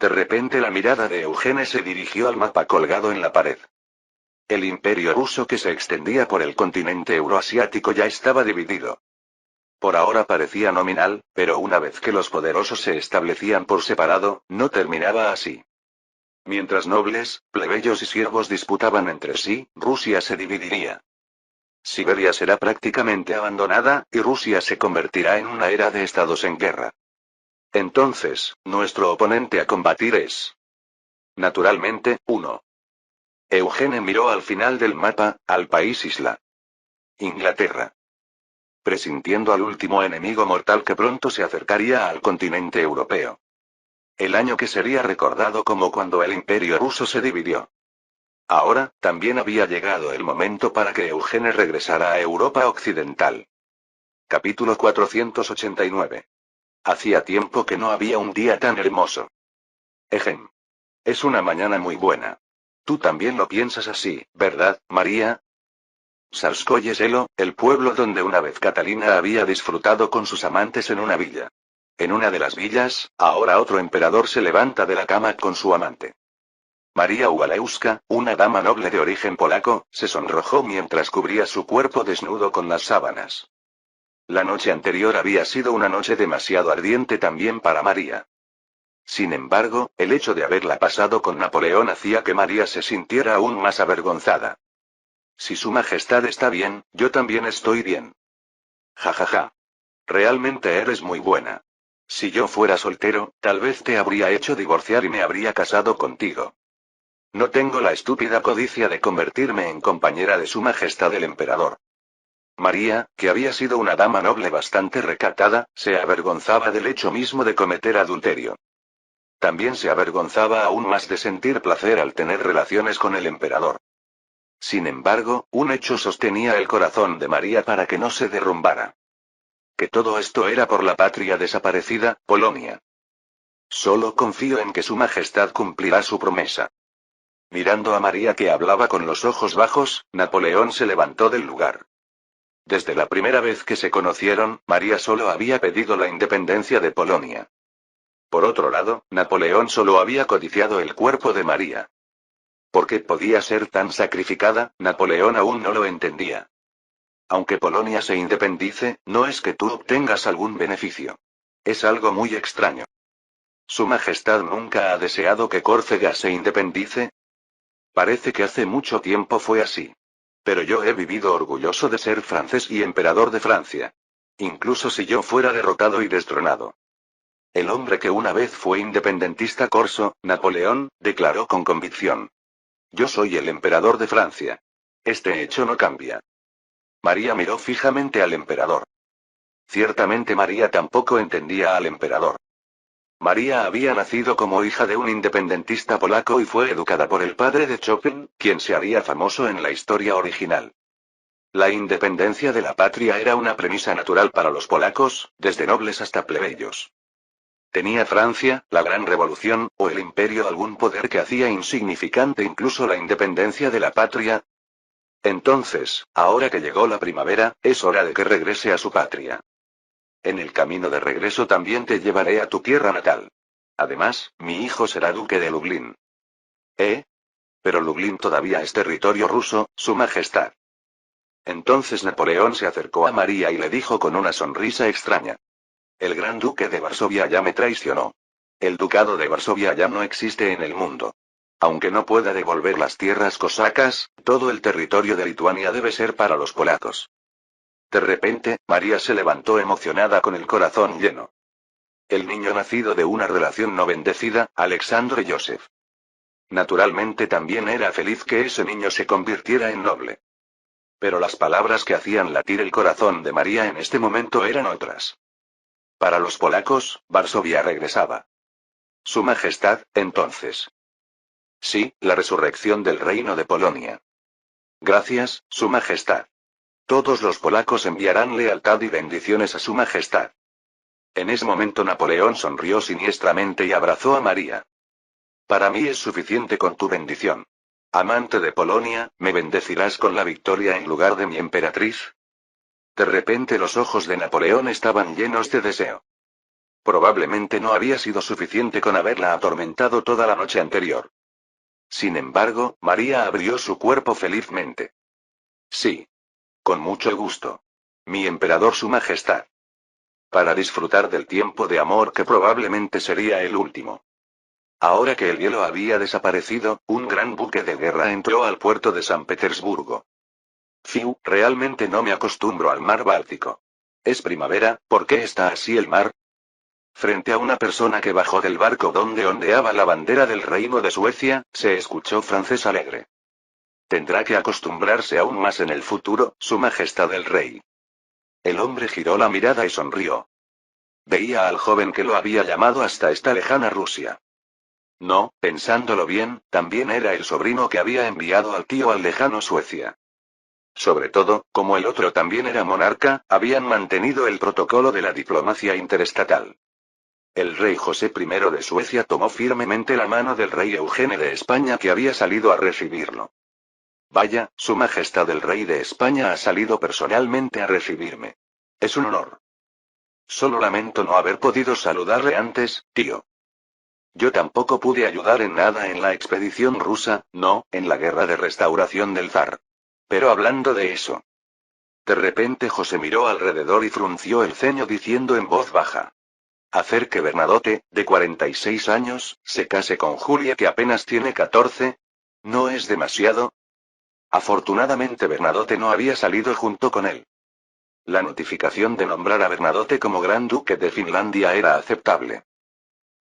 De repente la mirada de Eugene se dirigió al mapa colgado en la pared. El imperio ruso que se extendía por el continente euroasiático ya estaba dividido. Por ahora parecía nominal, pero una vez que los poderosos se establecían por separado, no terminaba así. Mientras nobles, plebeyos y siervos disputaban entre sí, Rusia se dividiría. Siberia será prácticamente abandonada, y Rusia se convertirá en una era de estados en guerra. Entonces, nuestro oponente a combatir es. Naturalmente, 1. Eugene miró al final del mapa, al país isla. Inglaterra. Presintiendo al último enemigo mortal que pronto se acercaría al continente europeo. El año que sería recordado como cuando el imperio ruso se dividió. Ahora, también había llegado el momento para que Eugene regresara a Europa Occidental. Capítulo 489. Hacía tiempo que no había un día tan hermoso. Ejem. Es una mañana muy buena. Tú también lo piensas así, ¿verdad, María? Tsarskoye Selo, el pueblo donde una vez Catalina había disfrutado con sus amantes en una villa. En una de las villas, ahora otro emperador se levanta de la cama con su amante. María Uwalewska, una dama noble de origen polaco, se sonrojó mientras cubría su cuerpo desnudo con las sábanas. La noche anterior había sido una noche demasiado ardiente también para María. Sin embargo, el hecho de haberla pasado con Napoleón hacía que María se sintiera aún más avergonzada. Si su majestad está bien, yo también estoy bien. Ja ja ja. Realmente eres muy buena. Si yo fuera soltero, tal vez te habría hecho divorciar y me habría casado contigo. No tengo la estúpida codicia de convertirme en compañera de su majestad el emperador. María, que había sido una dama noble bastante recatada, se avergonzaba del hecho mismo de cometer adulterio. También se avergonzaba aún más de sentir placer al tener relaciones con el emperador. Sin embargo, un hecho sostenía el corazón de María para que no se derrumbara. Que todo esto era por la patria desaparecida, Polonia. Solo confío en que Su Majestad cumplirá su promesa. Mirando a María que hablaba con los ojos bajos, Napoleón se levantó del lugar. Desde la primera vez que se conocieron, María solo había pedido la independencia de Polonia. Por otro lado, Napoleón solo había codiciado el cuerpo de María. ¿Por qué podía ser tan sacrificada? Napoleón aún no lo entendía. Aunque Polonia se independice, no es que tú obtengas algún beneficio. Es algo muy extraño. ¿Su Majestad nunca ha deseado que Córcega se independice? Parece que hace mucho tiempo fue así. Pero yo he vivido orgulloso de ser francés y emperador de Francia. Incluso si yo fuera derrotado y destronado. El hombre que una vez fue independentista corso, Napoleón, declaró con convicción. Yo soy el emperador de Francia. Este hecho no cambia. María miró fijamente al emperador. Ciertamente María tampoco entendía al emperador. María había nacido como hija de un independentista polaco y fue educada por el padre de Chopin, quien se haría famoso en la historia original. La independencia de la patria era una premisa natural para los polacos, desde nobles hasta plebeyos. ¿Tenía Francia, la Gran Revolución, o el Imperio algún poder que hacía insignificante incluso la independencia de la patria? Entonces, ahora que llegó la primavera, es hora de que regrese a su patria. En el camino de regreso también te llevaré a tu tierra natal. Además, mi hijo será duque de Lublin. ¿Eh? Pero Lublin todavía es territorio ruso, Su Majestad. Entonces Napoleón se acercó a María y le dijo con una sonrisa extraña. El gran duque de Varsovia ya me traicionó. El ducado de Varsovia ya no existe en el mundo. Aunque no pueda devolver las tierras cosacas, todo el territorio de Lituania debe ser para los polacos. De repente, María se levantó emocionada con el corazón lleno. El niño nacido de una relación no bendecida, Alexandre Joseph. Naturalmente también era feliz que ese niño se convirtiera en noble. Pero las palabras que hacían latir el corazón de María en este momento eran otras. Para los polacos, Varsovia regresaba. Su Majestad, entonces. Sí, la resurrección del reino de Polonia. Gracias, Su Majestad. Todos los polacos enviarán lealtad y bendiciones a Su Majestad. En ese momento Napoleón sonrió siniestramente y abrazó a María. Para mí es suficiente con tu bendición. Amante de Polonia, ¿me bendecirás con la victoria en lugar de mi emperatriz? De repente los ojos de Napoleón estaban llenos de deseo. Probablemente no había sido suficiente con haberla atormentado toda la noche anterior. Sin embargo, María abrió su cuerpo felizmente. Sí. Con mucho gusto. Mi emperador Su Majestad. Para disfrutar del tiempo de amor que probablemente sería el último. Ahora que el hielo había desaparecido, un gran buque de guerra entró al puerto de San Petersburgo. Fiu, realmente no me acostumbro al mar Báltico. Es primavera, ¿por qué está así el mar? Frente a una persona que bajó del barco donde ondeaba la bandera del Reino de Suecia, se escuchó francés alegre. Tendrá que acostumbrarse aún más en el futuro, Su Majestad el Rey. El hombre giró la mirada y sonrió. Veía al joven que lo había llamado hasta esta lejana Rusia. No, pensándolo bien, también era el sobrino que había enviado al tío al lejano Suecia. Sobre todo, como el otro también era monarca, habían mantenido el protocolo de la diplomacia interestatal. El rey José I de Suecia tomó firmemente la mano del rey Eugenio de España que había salido a recibirlo. Vaya, Su Majestad el rey de España ha salido personalmente a recibirme. Es un honor. Solo lamento no haber podido saludarle antes, tío. Yo tampoco pude ayudar en nada en la expedición rusa, no, en la guerra de restauración del zar. Pero hablando de eso. De repente José miró alrededor y frunció el ceño diciendo en voz baja. Hacer que Bernadotte, de 46 años, se case con Julia que apenas tiene 14. ¿No es demasiado? Afortunadamente Bernadotte no había salido junto con él. La notificación de nombrar a Bernadotte como Gran Duque de Finlandia era aceptable.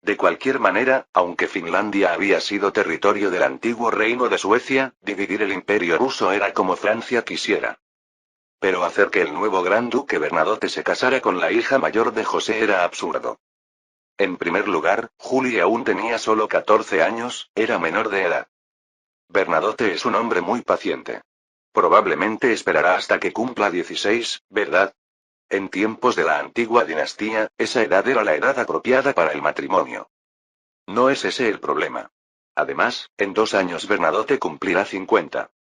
De cualquier manera, aunque Finlandia había sido territorio del antiguo reino de Suecia, dividir el imperio ruso era como Francia quisiera. Pero hacer que el nuevo Gran Duque Bernadotte se casara con la hija mayor de José era absurdo. En primer lugar, Julia aún tenía solo 14 años, era menor de edad. Bernadotte es un hombre muy paciente. Probablemente esperará hasta que cumpla 16, ¿verdad? En tiempos de la antigua dinastía, esa edad era la edad apropiada para el matrimonio. No es ese el problema. Además, en 2 años Bernadotte cumplirá 50.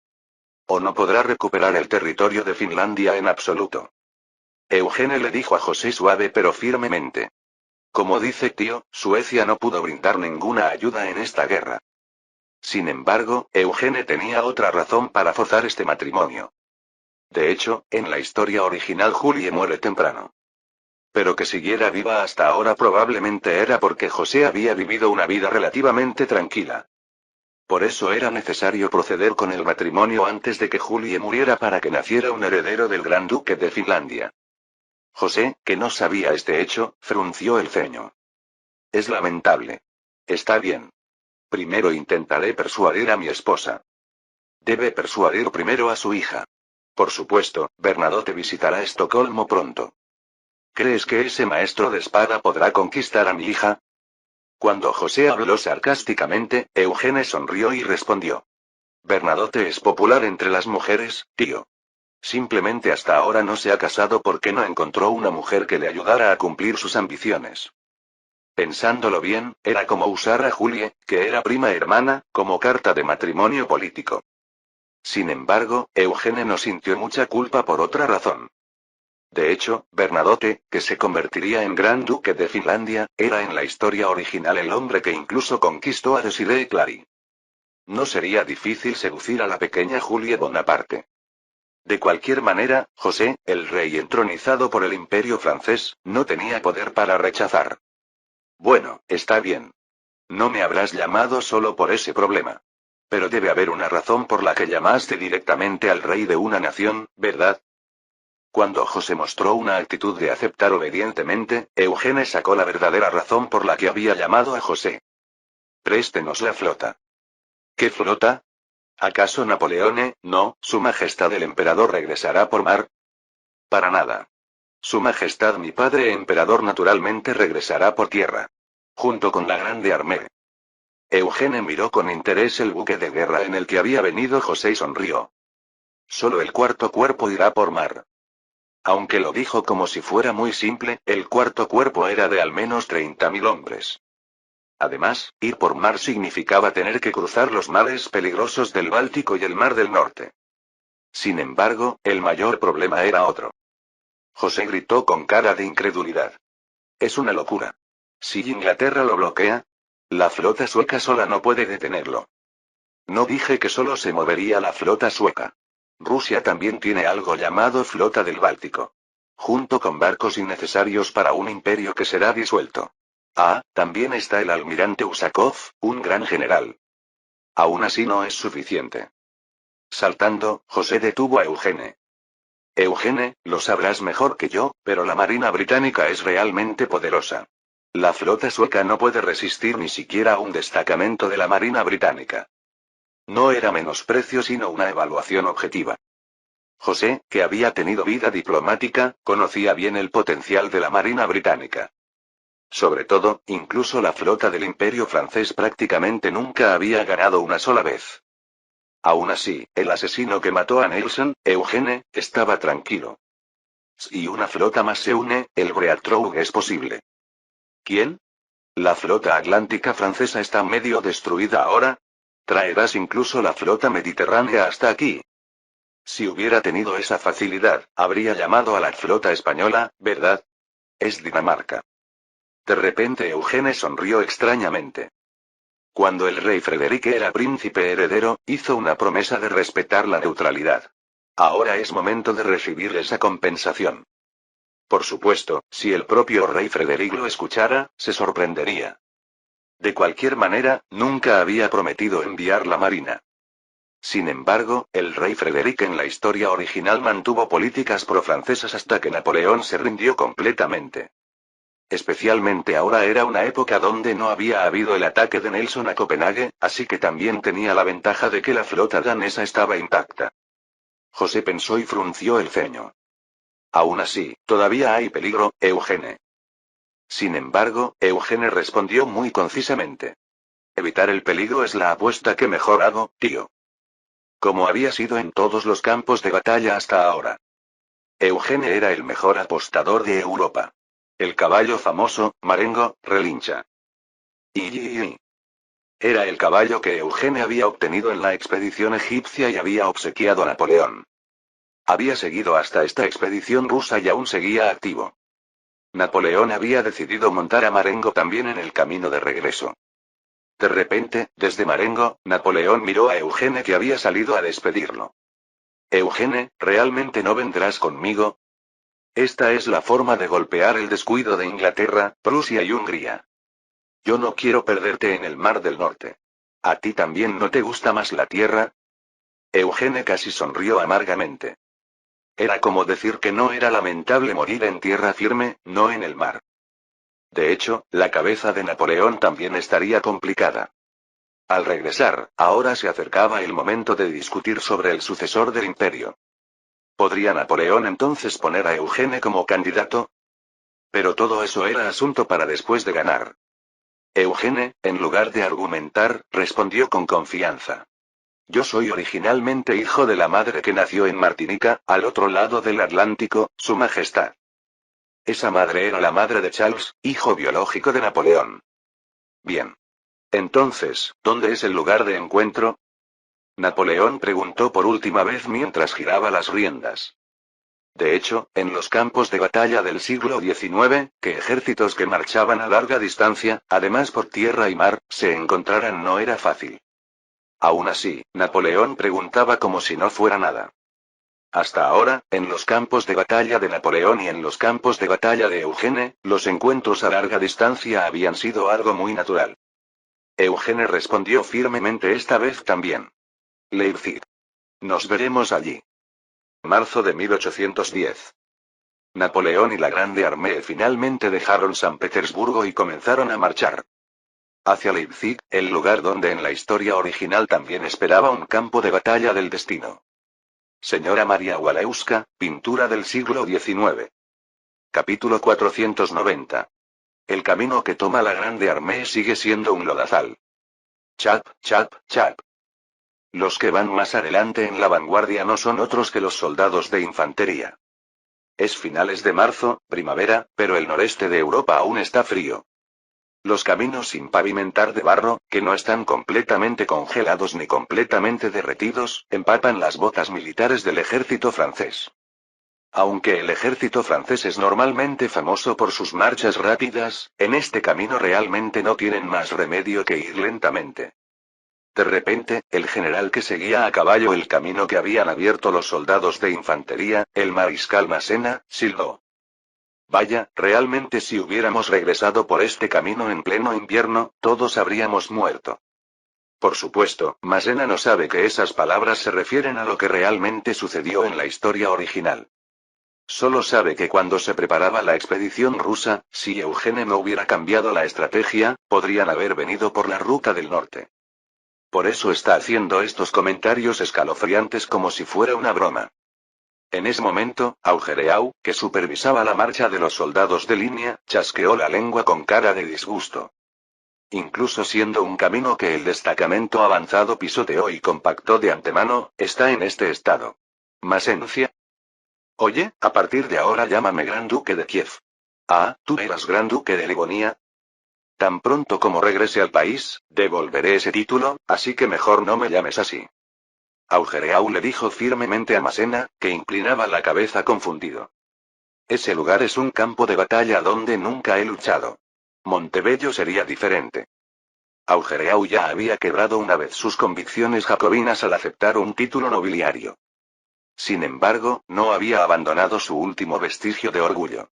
O no podrá recuperar el territorio de Finlandia en absoluto. Eugene le dijo a José suave pero firmemente. Como dice tío, Suecia no pudo brindar ninguna ayuda en esta guerra. Sin embargo, Eugene tenía otra razón para forzar este matrimonio. De hecho, en la historia original Julie muere temprano. Pero que siguiera viva hasta ahora probablemente era porque José había vivido una vida relativamente tranquila. Por eso era necesario proceder con el matrimonio antes de que Julie muriera para que naciera un heredero del Gran Duque de Finlandia. José, que no sabía este hecho, frunció el ceño. Es lamentable. Está bien. Primero intentaré persuadir a mi esposa. Debe persuadir primero a su hija. Por supuesto, Bernadotte visitará Estocolmo pronto. ¿Crees que ese maestro de espada podrá conquistar a mi hija? Cuando José habló sarcásticamente, Eugene sonrió y respondió. Bernadotte es popular entre las mujeres, tío. Simplemente hasta ahora no se ha casado porque no encontró una mujer que le ayudara a cumplir sus ambiciones. Pensándolo bien, era como usar a Julie, que era prima hermana, como carta de matrimonio político. Sin embargo, Eugene no sintió mucha culpa por otra razón. De hecho, Bernadotte, que se convertiría en Gran Duque de Finlandia, era en la historia original el hombre que incluso conquistó a Desiree Clary. No sería difícil seducir a la pequeña Julie Bonaparte. De cualquier manera, José, el rey entronizado por el imperio francés, no tenía poder para rechazar. Bueno, está bien. No me habrás llamado solo por ese problema. Pero debe haber una razón por la que llamaste directamente al rey de una nación, ¿verdad? Cuando José mostró una actitud de aceptar obedientemente, Eugene sacó la verdadera razón por la que había llamado a José. Préstenos la flota. ¿Qué flota? ¿Acaso Napoleone? No, Su Majestad el Emperador regresará por mar. Para nada. Su Majestad mi padre emperador naturalmente regresará por tierra. Junto con la Grande Armée. Eugene miró con interés el buque de guerra en el que había venido José y sonrió. Solo el cuarto cuerpo irá por mar. Aunque lo dijo como si fuera muy simple, el cuarto cuerpo era de al menos 30.000 hombres. Además, ir por mar significaba tener que cruzar los mares peligrosos del Báltico y el Mar del Norte. Sin embargo, el mayor problema era otro. José gritó con cara de incredulidad. Es una locura. Si Inglaterra lo bloquea, la flota sueca sola no puede detenerlo. No dije que solo se movería la flota sueca. Rusia también tiene algo llamado flota del Báltico. Junto con barcos innecesarios para un imperio que será disuelto. Ah, también está el almirante Usakov, un gran general. Aún así no es suficiente. Saltando, José detuvo a Eugene. Eugene, lo sabrás mejor que yo, pero la Marina británica es realmente poderosa. La flota sueca no puede resistir ni siquiera a un destacamento de la Marina británica. No era menosprecio sino una evaluación objetiva. José, que había tenido vida diplomática, conocía bien el potencial de la Marina británica. Sobre todo, incluso la flota del Imperio francés prácticamente nunca había ganado una sola vez. Aún así, el asesino que mató a Nelson, Eugene, estaba tranquilo. Si una flota más se une, el Breakthrough es posible. ¿Quién? ¿La flota atlántica francesa está medio destruida ahora? ¿Traerás incluso la flota mediterránea hasta aquí? Si hubiera tenido esa facilidad, habría llamado a la flota española, ¿verdad? Es Dinamarca. De repente Eugene sonrió extrañamente. Cuando el rey Frederique era príncipe heredero, hizo una promesa de respetar la neutralidad. Ahora es momento de recibir esa compensación. Por supuesto, si el propio rey Frederick lo escuchara, se sorprendería. De cualquier manera, nunca había prometido enviar la marina. Sin embargo, el rey Frederick en la historia original mantuvo políticas pro-francesas hasta que Napoleón se rindió completamente. Especialmente ahora era una época donde no había habido el ataque de Nelson a Copenhague, así que también tenía la ventaja de que la flota danesa estaba intacta. José pensó y frunció el ceño. Aún así, todavía hay peligro, Eugene. Sin embargo, Eugene respondió muy concisamente. Evitar el peligro es la apuesta que mejor hago, tío. como había sido en todos los campos de batalla hasta ahora. Eugene era el mejor apostador de Europa. El caballo famoso, Marengo, relincha. Y era el caballo que Eugene había obtenido en la expedición egipcia y había obsequiado a Napoleón. Había seguido hasta esta expedición rusa y aún seguía activo. Napoleón había decidido montar a Marengo también en el camino de regreso. De repente, desde Marengo, Napoleón miró a Eugene que había salido a despedirlo. Eugene, ¿realmente no vendrás conmigo? Esta es la forma de golpear el descuido de Inglaterra, Prusia y Hungría. Yo no quiero perderte en el Mar del Norte. ¿A ti también no te gusta más la tierra? Eugene casi sonrió amargamente. Era como decir que no era lamentable morir en tierra firme, no en el mar. De hecho, la cabeza de Napoleón también estaría complicada. Al regresar, ahora se acercaba el momento de discutir sobre el sucesor del imperio. ¿Podría Napoleón entonces poner a Eugene como candidato? Pero todo eso era asunto para después de ganar. Eugene, en lugar de argumentar, respondió con confianza. Yo soy originalmente hijo de la madre que nació en Martinica, al otro lado del Atlántico, Su Majestad. Esa madre era la madre de Charles, hijo biológico de Napoleón. Bien. Entonces, ¿dónde es el lugar de encuentro? Napoleón preguntó por última vez mientras giraba las riendas. De hecho, en los campos de batalla del siglo XIX, que ejércitos que marchaban a larga distancia, además por tierra y mar, se encontraran no era fácil. Aún así, Napoleón preguntaba como si no fuera nada. Hasta ahora, en los campos de batalla de Napoleón y en los campos de batalla de Eugene, los encuentros a larga distancia habían sido algo muy natural. Eugene respondió firmemente esta vez también. Leipzig. Nos veremos allí. Marzo de 1810. Napoleón y la Grande Armée finalmente dejaron San Petersburgo y comenzaron a marchar hacia Leipzig, el lugar donde en la historia original también esperaba un campo de batalla del destino. Señora María Walewska, pintura del siglo XIX. Capítulo 490. El camino que toma la Grande Armée sigue siendo un lodazal. Chap, chap, chap. Los que van más adelante en la vanguardia no son otros que los soldados de infantería. Es finales de marzo, primavera, pero el noreste de Europa aún está frío. Los caminos sin pavimentar de barro, que no están completamente congelados ni completamente derretidos, empapan las botas militares del ejército francés. Aunque el ejército francés es normalmente famoso por sus marchas rápidas, en este camino realmente no tienen más remedio que ir lentamente. De repente, el general que seguía a caballo el camino que habían abierto los soldados de infantería, el mariscal Massena, silbó. Vaya, realmente si hubiéramos regresado por este camino en pleno invierno, todos habríamos muerto. Por supuesto, Massena no sabe que esas palabras se refieren a lo que realmente sucedió en la historia original. Solo sabe que cuando se preparaba la expedición rusa, si Eugene no hubiera cambiado la estrategia, podrían haber venido por la ruta del norte. Por eso está haciendo estos comentarios escalofriantes como si fuera una broma. En ese momento, Augereau, que supervisaba la marcha de los soldados de línea, chasqueó la lengua con cara de disgusto. Incluso siendo un camino que el destacamento avanzado pisoteó y compactó de antemano, está en este estado. ¿Masencia? Oye, a partir de ahora llámame Gran Duque de Kiev. Ah, ¿tú eras Gran Duque de Livonia? Tan pronto como regrese al país, devolveré ese título, así que mejor no me llames así. Augereau le dijo firmemente a Massena, que inclinaba la cabeza confundido. Ese lugar es un campo de batalla donde nunca he luchado. Montebello sería diferente. Augereau ya había quebrado una vez sus convicciones jacobinas al aceptar un título nobiliario. Sin embargo, no había abandonado su último vestigio de orgullo.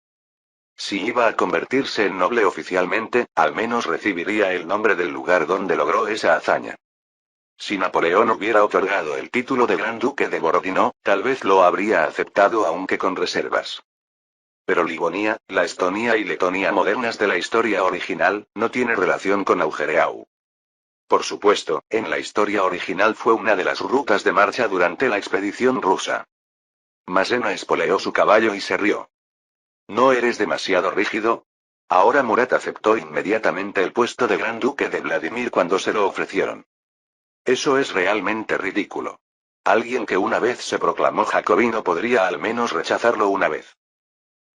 Si iba a convertirse en noble oficialmente, al menos recibiría el nombre del lugar donde logró esa hazaña. Si Napoleón hubiera otorgado el título de Gran Duque de Borodino, tal vez lo habría aceptado aunque con reservas. Pero Livonia, la Estonia y Letonia modernas de la historia original, no tiene relación con Augereau. Por supuesto, en la historia original fue una de las rutas de marcha durante la expedición rusa. Massena espoleó su caballo y se rió. ¿No eres demasiado rígido? Ahora Murat aceptó inmediatamente el puesto de Gran Duque de Vladimir cuando se lo ofrecieron. Eso es realmente ridículo. Alguien que una vez se proclamó jacobino podría al menos rechazarlo una vez.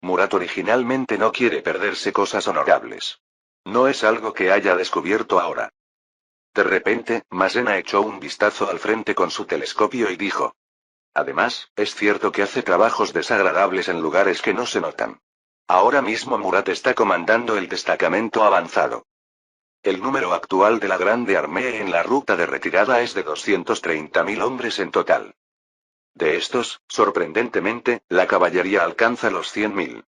Murat originalmente no quiere perderse cosas honorables. No es algo que haya descubierto ahora. De repente, Masena echó un vistazo al frente con su telescopio y dijo. Además, es cierto que hace trabajos desagradables en lugares que no se notan. Ahora mismo Murat está comandando el destacamento avanzado. El número actual de la Grande Armée en la ruta de retirada es de 230.000 hombres en total. De estos, sorprendentemente, la caballería alcanza los 100.000.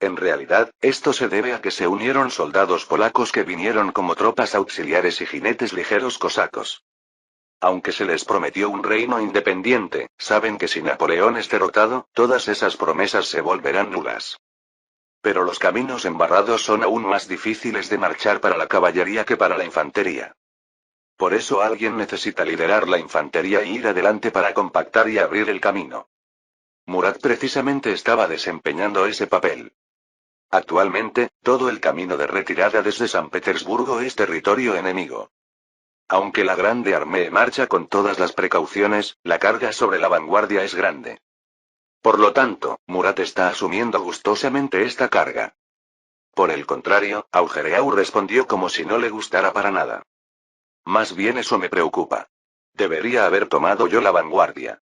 En realidad, esto se debe a que se unieron soldados polacos que vinieron como tropas auxiliares y jinetes ligeros cosacos. Aunque se les prometió un reino independiente, saben que si Napoleón es derrotado, todas esas promesas se volverán nulas. Pero los caminos embarrados son aún más difíciles de marchar para la caballería que para la infantería. Por eso alguien necesita liderar la infantería y ir adelante para compactar y abrir el camino. Murat precisamente estaba desempeñando ese papel. Actualmente, todo el camino de retirada desde San Petersburgo es territorio enemigo. Aunque la Grande Armée marcha con todas las precauciones, la carga sobre la vanguardia es grande. Por lo tanto, Murat está asumiendo gustosamente esta carga. Por el contrario, Augereau respondió como si no le gustara para nada. Más bien eso me preocupa. Debería haber tomado yo la vanguardia.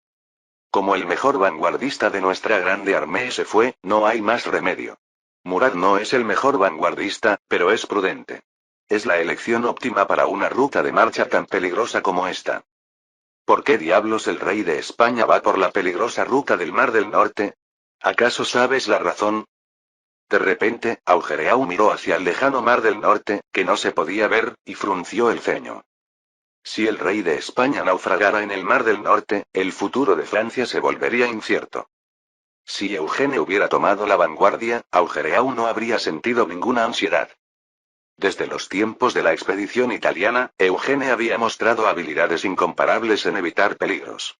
Como el mejor vanguardista de nuestra Grande Armée se fue, no hay más remedio. Murat no es el mejor vanguardista, pero es prudente. Es la elección óptima para una ruta de marcha tan peligrosa como esta. ¿Por qué diablos el rey de España va por la peligrosa ruta del Mar del Norte? ¿Acaso sabes la razón? De repente, Augereau miró hacia el lejano Mar del Norte, que no se podía ver, y frunció el ceño. Si el rey de España naufragara en el Mar del Norte, el futuro de Francia se volvería incierto. Si Eugene hubiera tomado la vanguardia, Augereau no habría sentido ninguna ansiedad. Desde los tiempos de la expedición italiana, Eugene había mostrado habilidades incomparables en evitar peligros.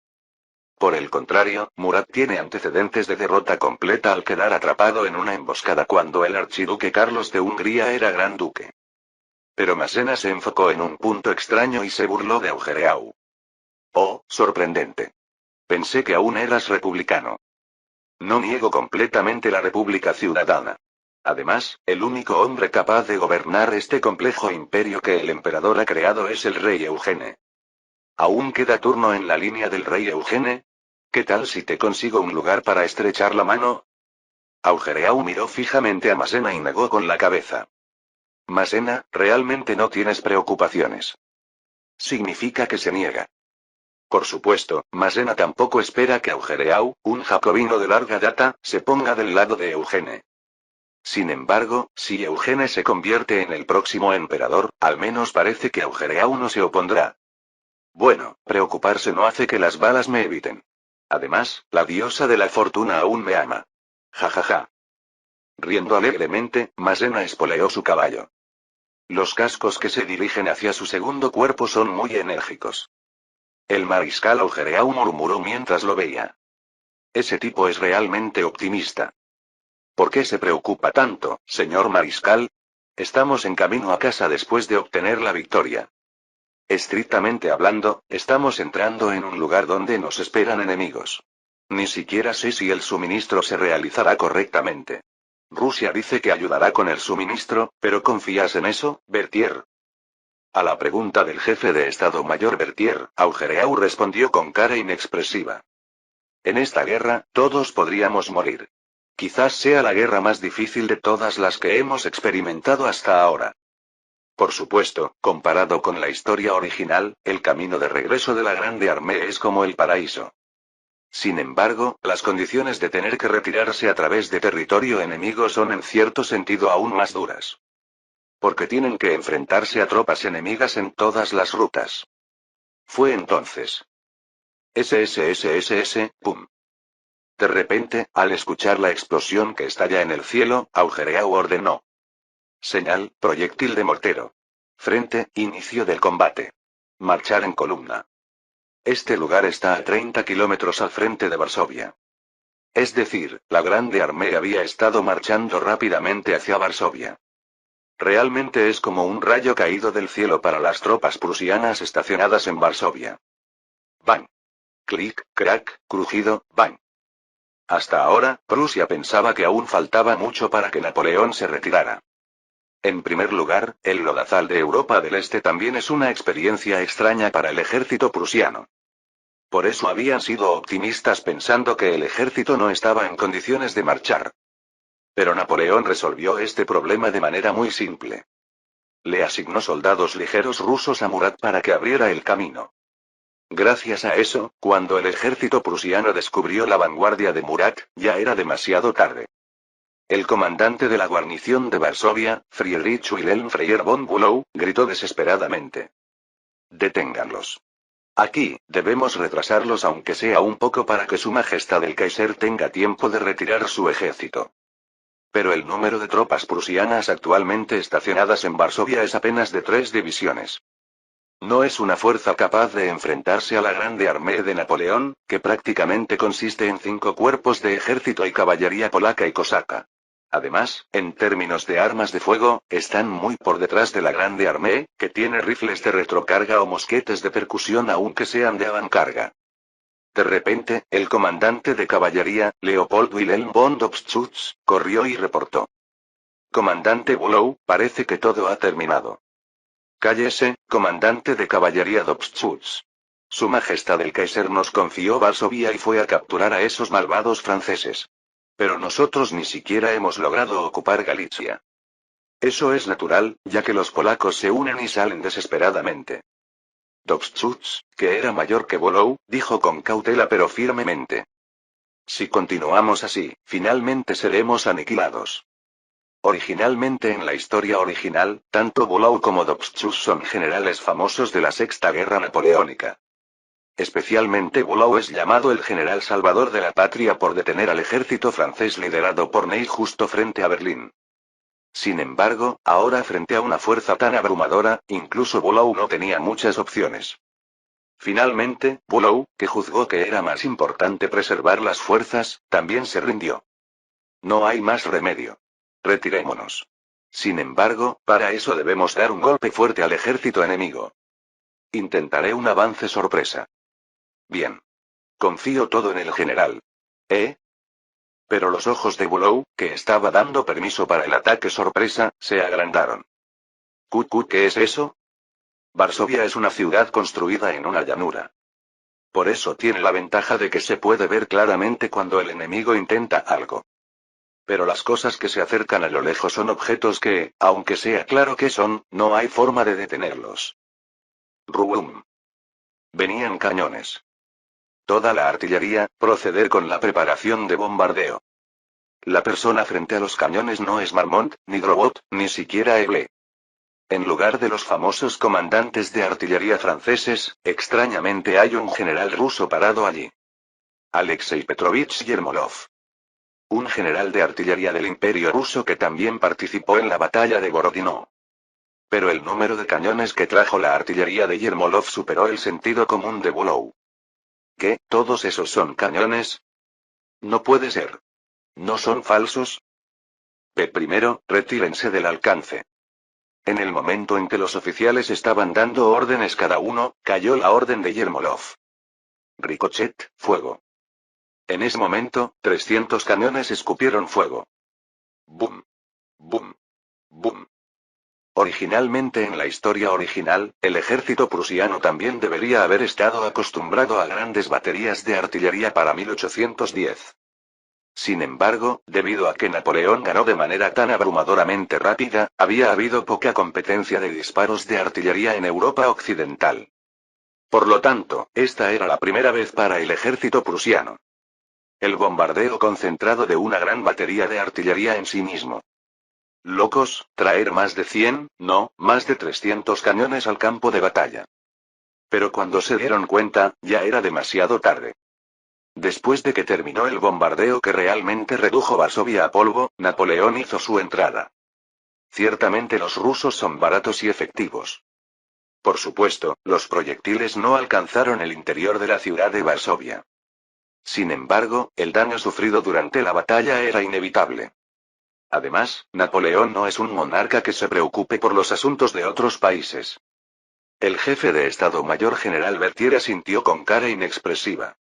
Por el contrario, Murat tiene antecedentes de derrota completa al quedar atrapado en una emboscada cuando el archiduque Carlos de Hungría era gran duque. Pero Masena se enfocó en un punto extraño y se burló de Augereau. Oh, sorprendente. Pensé que aún eras republicano. No niego completamente la República Ciudadana. Además, el único hombre capaz de gobernar este complejo imperio que el emperador ha creado es el rey Eugene. ¿Aún queda turno en la línea del rey Eugene? ¿Qué tal si te consigo un lugar para estrechar la mano? Augereau miró fijamente a Masena y negó con la cabeza. Masena, realmente no tienes preocupaciones. Significa que se niega. Por supuesto, Masena tampoco espera que Augereau, un jacobino de larga data, se ponga del lado de Eugene. Sin embargo, si Eugene se convierte en el próximo emperador, al menos parece que Augereau no se opondrá. Bueno, preocuparse no hace que las balas me eviten. Además, la diosa de la fortuna aún me ama. Ja ja ja. Riendo alegremente, Masena espoleó su caballo. Los cascos que se dirigen hacia su segundo cuerpo son muy enérgicos. El mariscal Augereau murmuró mientras lo veía. Ese tipo es realmente optimista. ¿Por qué se preocupa tanto, señor mariscal? Estamos en camino a casa después de obtener la victoria. Estrictamente hablando, estamos entrando en un lugar donde nos esperan enemigos. Ni siquiera sé si el suministro se realizará correctamente. Rusia dice que ayudará con el suministro, pero ¿confías en eso, Berthier? A la pregunta del jefe de Estado Mayor Berthier, Augereau respondió con cara inexpresiva. En esta guerra, todos podríamos morir. Quizás sea la guerra más difícil de todas las que hemos experimentado hasta ahora. Por supuesto, comparado con la historia original, el camino de regreso de la Grande Armée es como el paraíso. Sin embargo, las condiciones de tener que retirarse a través de territorio enemigo son en cierto sentido aún más duras. Porque tienen que enfrentarse a tropas enemigas en todas las rutas. Fue entonces. Pum. De repente, al escuchar la explosión que estalla en el cielo, Augereau ordenó. Señal, proyectil de mortero. Frente, inicio del combate. Marchar en columna. Este lugar está a 30 kilómetros al frente de Varsovia. Es decir, la Grande Armée había estado marchando rápidamente hacia Varsovia. Realmente es como un rayo caído del cielo para las tropas prusianas estacionadas en Varsovia. ¡Bang! Clic, crack, crujido, bang. Hasta ahora, Prusia pensaba que aún faltaba mucho para que Napoleón se retirara. En primer lugar, el lodazal de Europa del Este también es una experiencia extraña para el ejército prusiano. Por eso habían sido optimistas pensando que el ejército no estaba en condiciones de marchar. Pero Napoleón resolvió este problema de manera muy simple. Le asignó soldados ligeros rusos a Murat para que abriera el camino. Gracias a eso, cuando el ejército prusiano descubrió la vanguardia de Murat, ya era demasiado tarde. El comandante de la guarnición de Varsovia, Friedrich Wilhelm Freyer von Bülow, gritó desesperadamente: «Deténganlos. Aquí, debemos retrasarlos aunque sea un poco para que Su Majestad el Kaiser tenga tiempo de retirar su ejército». Pero el número de tropas prusianas actualmente estacionadas en Varsovia es apenas de 3 divisiones. No es una fuerza capaz de enfrentarse a la Grande Armée de Napoleón, que prácticamente consiste en 5 cuerpos de ejército y caballería polaca y cosaca. Además, en términos de armas de fuego, están muy por detrás de la Grande Armée, que tiene rifles de retrocarga o mosquetes de percusión aunque sean de avancarga. De repente, el comandante de caballería, Leopold Wilhelm von Dobschutz, corrió y reportó: «Comandante Bülow, parece que todo ha terminado». «Cállese, comandante de caballería Dobschutz. Su Majestad el Kaiser nos confió Varsovia y fue a capturar a esos malvados franceses. Pero nosotros ni siquiera hemos logrado ocupar Galicia. Eso es natural, ya que los polacos se unen y salen desesperadamente». Dobschutz, que era mayor que Bülow, dijo con cautela pero firmemente: «Si continuamos así, finalmente seremos aniquilados». Originalmente en la historia original, tanto Bülow como Dobschutz son generales famosos de la Sexta Guerra Napoleónica. Especialmente Bülow es llamado el general salvador de la patria por detener al ejército francés liderado por Ney justo frente a Berlín. Sin embargo, ahora frente a una fuerza tan abrumadora, incluso Bülow no tenía muchas opciones. Finalmente, Bülow, que juzgó que era más importante preservar las fuerzas, también se rindió. No hay más remedio. Retirémonos. Sin embargo, para eso debemos dar un golpe fuerte al ejército enemigo. Intentaré un avance sorpresa. Bien. Confío todo en el general. ¿Eh? Pero los ojos de Bülow, que estaba dando permiso para el ataque sorpresa, se agrandaron. ¿Qué es eso? Varsovia es una ciudad construida en una llanura. Por eso tiene la ventaja de que se puede ver claramente cuando el enemigo intenta algo. Pero las cosas que se acercan a lo lejos son objetos que, aunque sea claro que son, no hay forma de detenerlos. Rum. Venían cañones. Toda la artillería, proceder con la preparación de bombardeo. La persona frente a los cañones no es Marmont, ni Drouot, ni siquiera Eble. En lugar de los famosos comandantes de artillería franceses, extrañamente hay un general ruso parado allí. Alexei Petrovich Yermolov. Un general de artillería del Imperio ruso que también participó en la batalla de Borodino. Pero el número de cañones que trajo la artillería de Yermolov superó el sentido común de Bülow. ¿Qué? ¿Todos esos son cañones? No puede ser. ¿No son falsos? Primero, retírense del alcance. En el momento en que los oficiales estaban dando órdenes cada uno, cayó la orden de Yermolov. Ricochet, fuego. En ese momento, 300 cañones escupieron fuego. Boom. Boom. Boom. Originalmente en la historia original, el ejército prusiano también debería haber estado acostumbrado a grandes baterías de artillería para 1810. Sin embargo, debido a que Napoleón ganó de manera tan abrumadoramente rápida, había habido poca competencia de disparos de artillería en Europa occidental. Por lo tanto, esta era la primera vez para el ejército prusiano. El bombardeo concentrado de una gran batería de artillería en sí mismo. Locos, traer más de 100, no, más de 300 cañones al campo de batalla. Pero cuando se dieron cuenta, ya era demasiado tarde. Después de que terminó el bombardeo que realmente redujo Varsovia a polvo, Napoleón hizo su entrada. Ciertamente los rusos son baratos y efectivos. Por supuesto, los proyectiles no alcanzaron el interior de la ciudad de Varsovia. Sin embargo, el daño sufrido durante la batalla era inevitable. Además, Napoleón no es un monarca que se preocupe por los asuntos de otros países. El jefe de Estado Mayor General Berthier asintió con cara inexpresiva.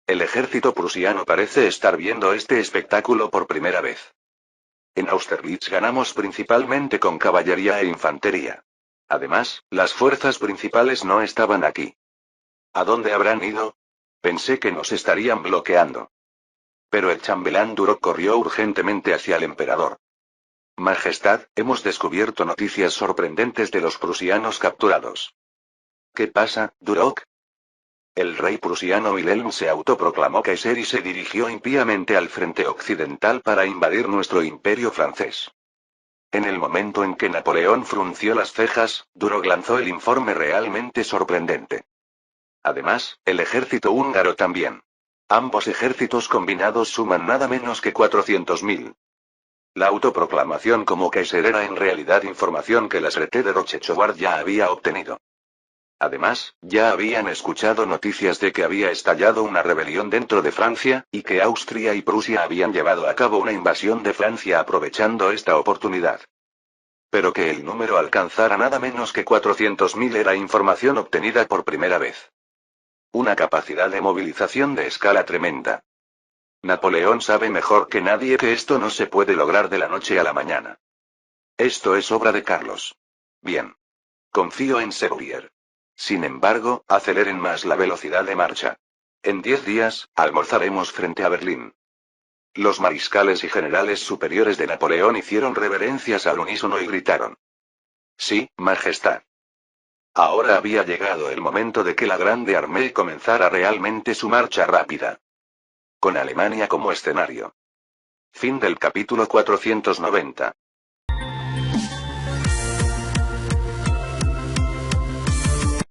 El ejército prusiano parece estar viendo este espectáculo por primera vez. En Austerlitz ganamos principalmente con caballería e infantería. Además, las fuerzas principales no estaban aquí. ¿A dónde habrán ido? Pensé que nos estarían bloqueando. Pero el chambelán Duroc corrió urgentemente hacia el emperador. Majestad, hemos descubierto noticias sorprendentes de los prusianos capturados. ¿Qué pasa, Duroc? El rey prusiano Wilhelm se autoproclamó Kaiser y se dirigió impíamente al frente occidental para invadir nuestro imperio francés. En el momento en que Napoleón frunció las cejas, Duroc lanzó el informe realmente sorprendente. Además, el ejército húngaro también. Ambos ejércitos combinados suman nada menos que 400.000. La autoproclamación como Kaiser era en realidad información que la Secretaría de Rochechouart ya había obtenido. Además, ya habían escuchado noticias de que había estallado una rebelión dentro de Francia, y que Austria y Prusia habían llevado a cabo una invasión de Francia aprovechando esta oportunidad. Pero que el número alcanzara nada menos que 400.000 era información obtenida por primera vez. Una capacidad de movilización de escala tremenda. Napoleón sabe mejor que nadie que esto no se puede lograr de la noche a la mañana. Esto es obra de Carlos. Bien. Confío en Sevier. Sin embargo, aceleren más la velocidad de marcha. En 10 días, almorzaremos frente a Berlín. Los mariscales y generales superiores de Napoleón hicieron reverencias al unísono y gritaron. Sí, Majestad. Ahora había llegado el momento de que la Grande Armée comenzara realmente su marcha rápida. Con Alemania como escenario. Fin del capítulo 490.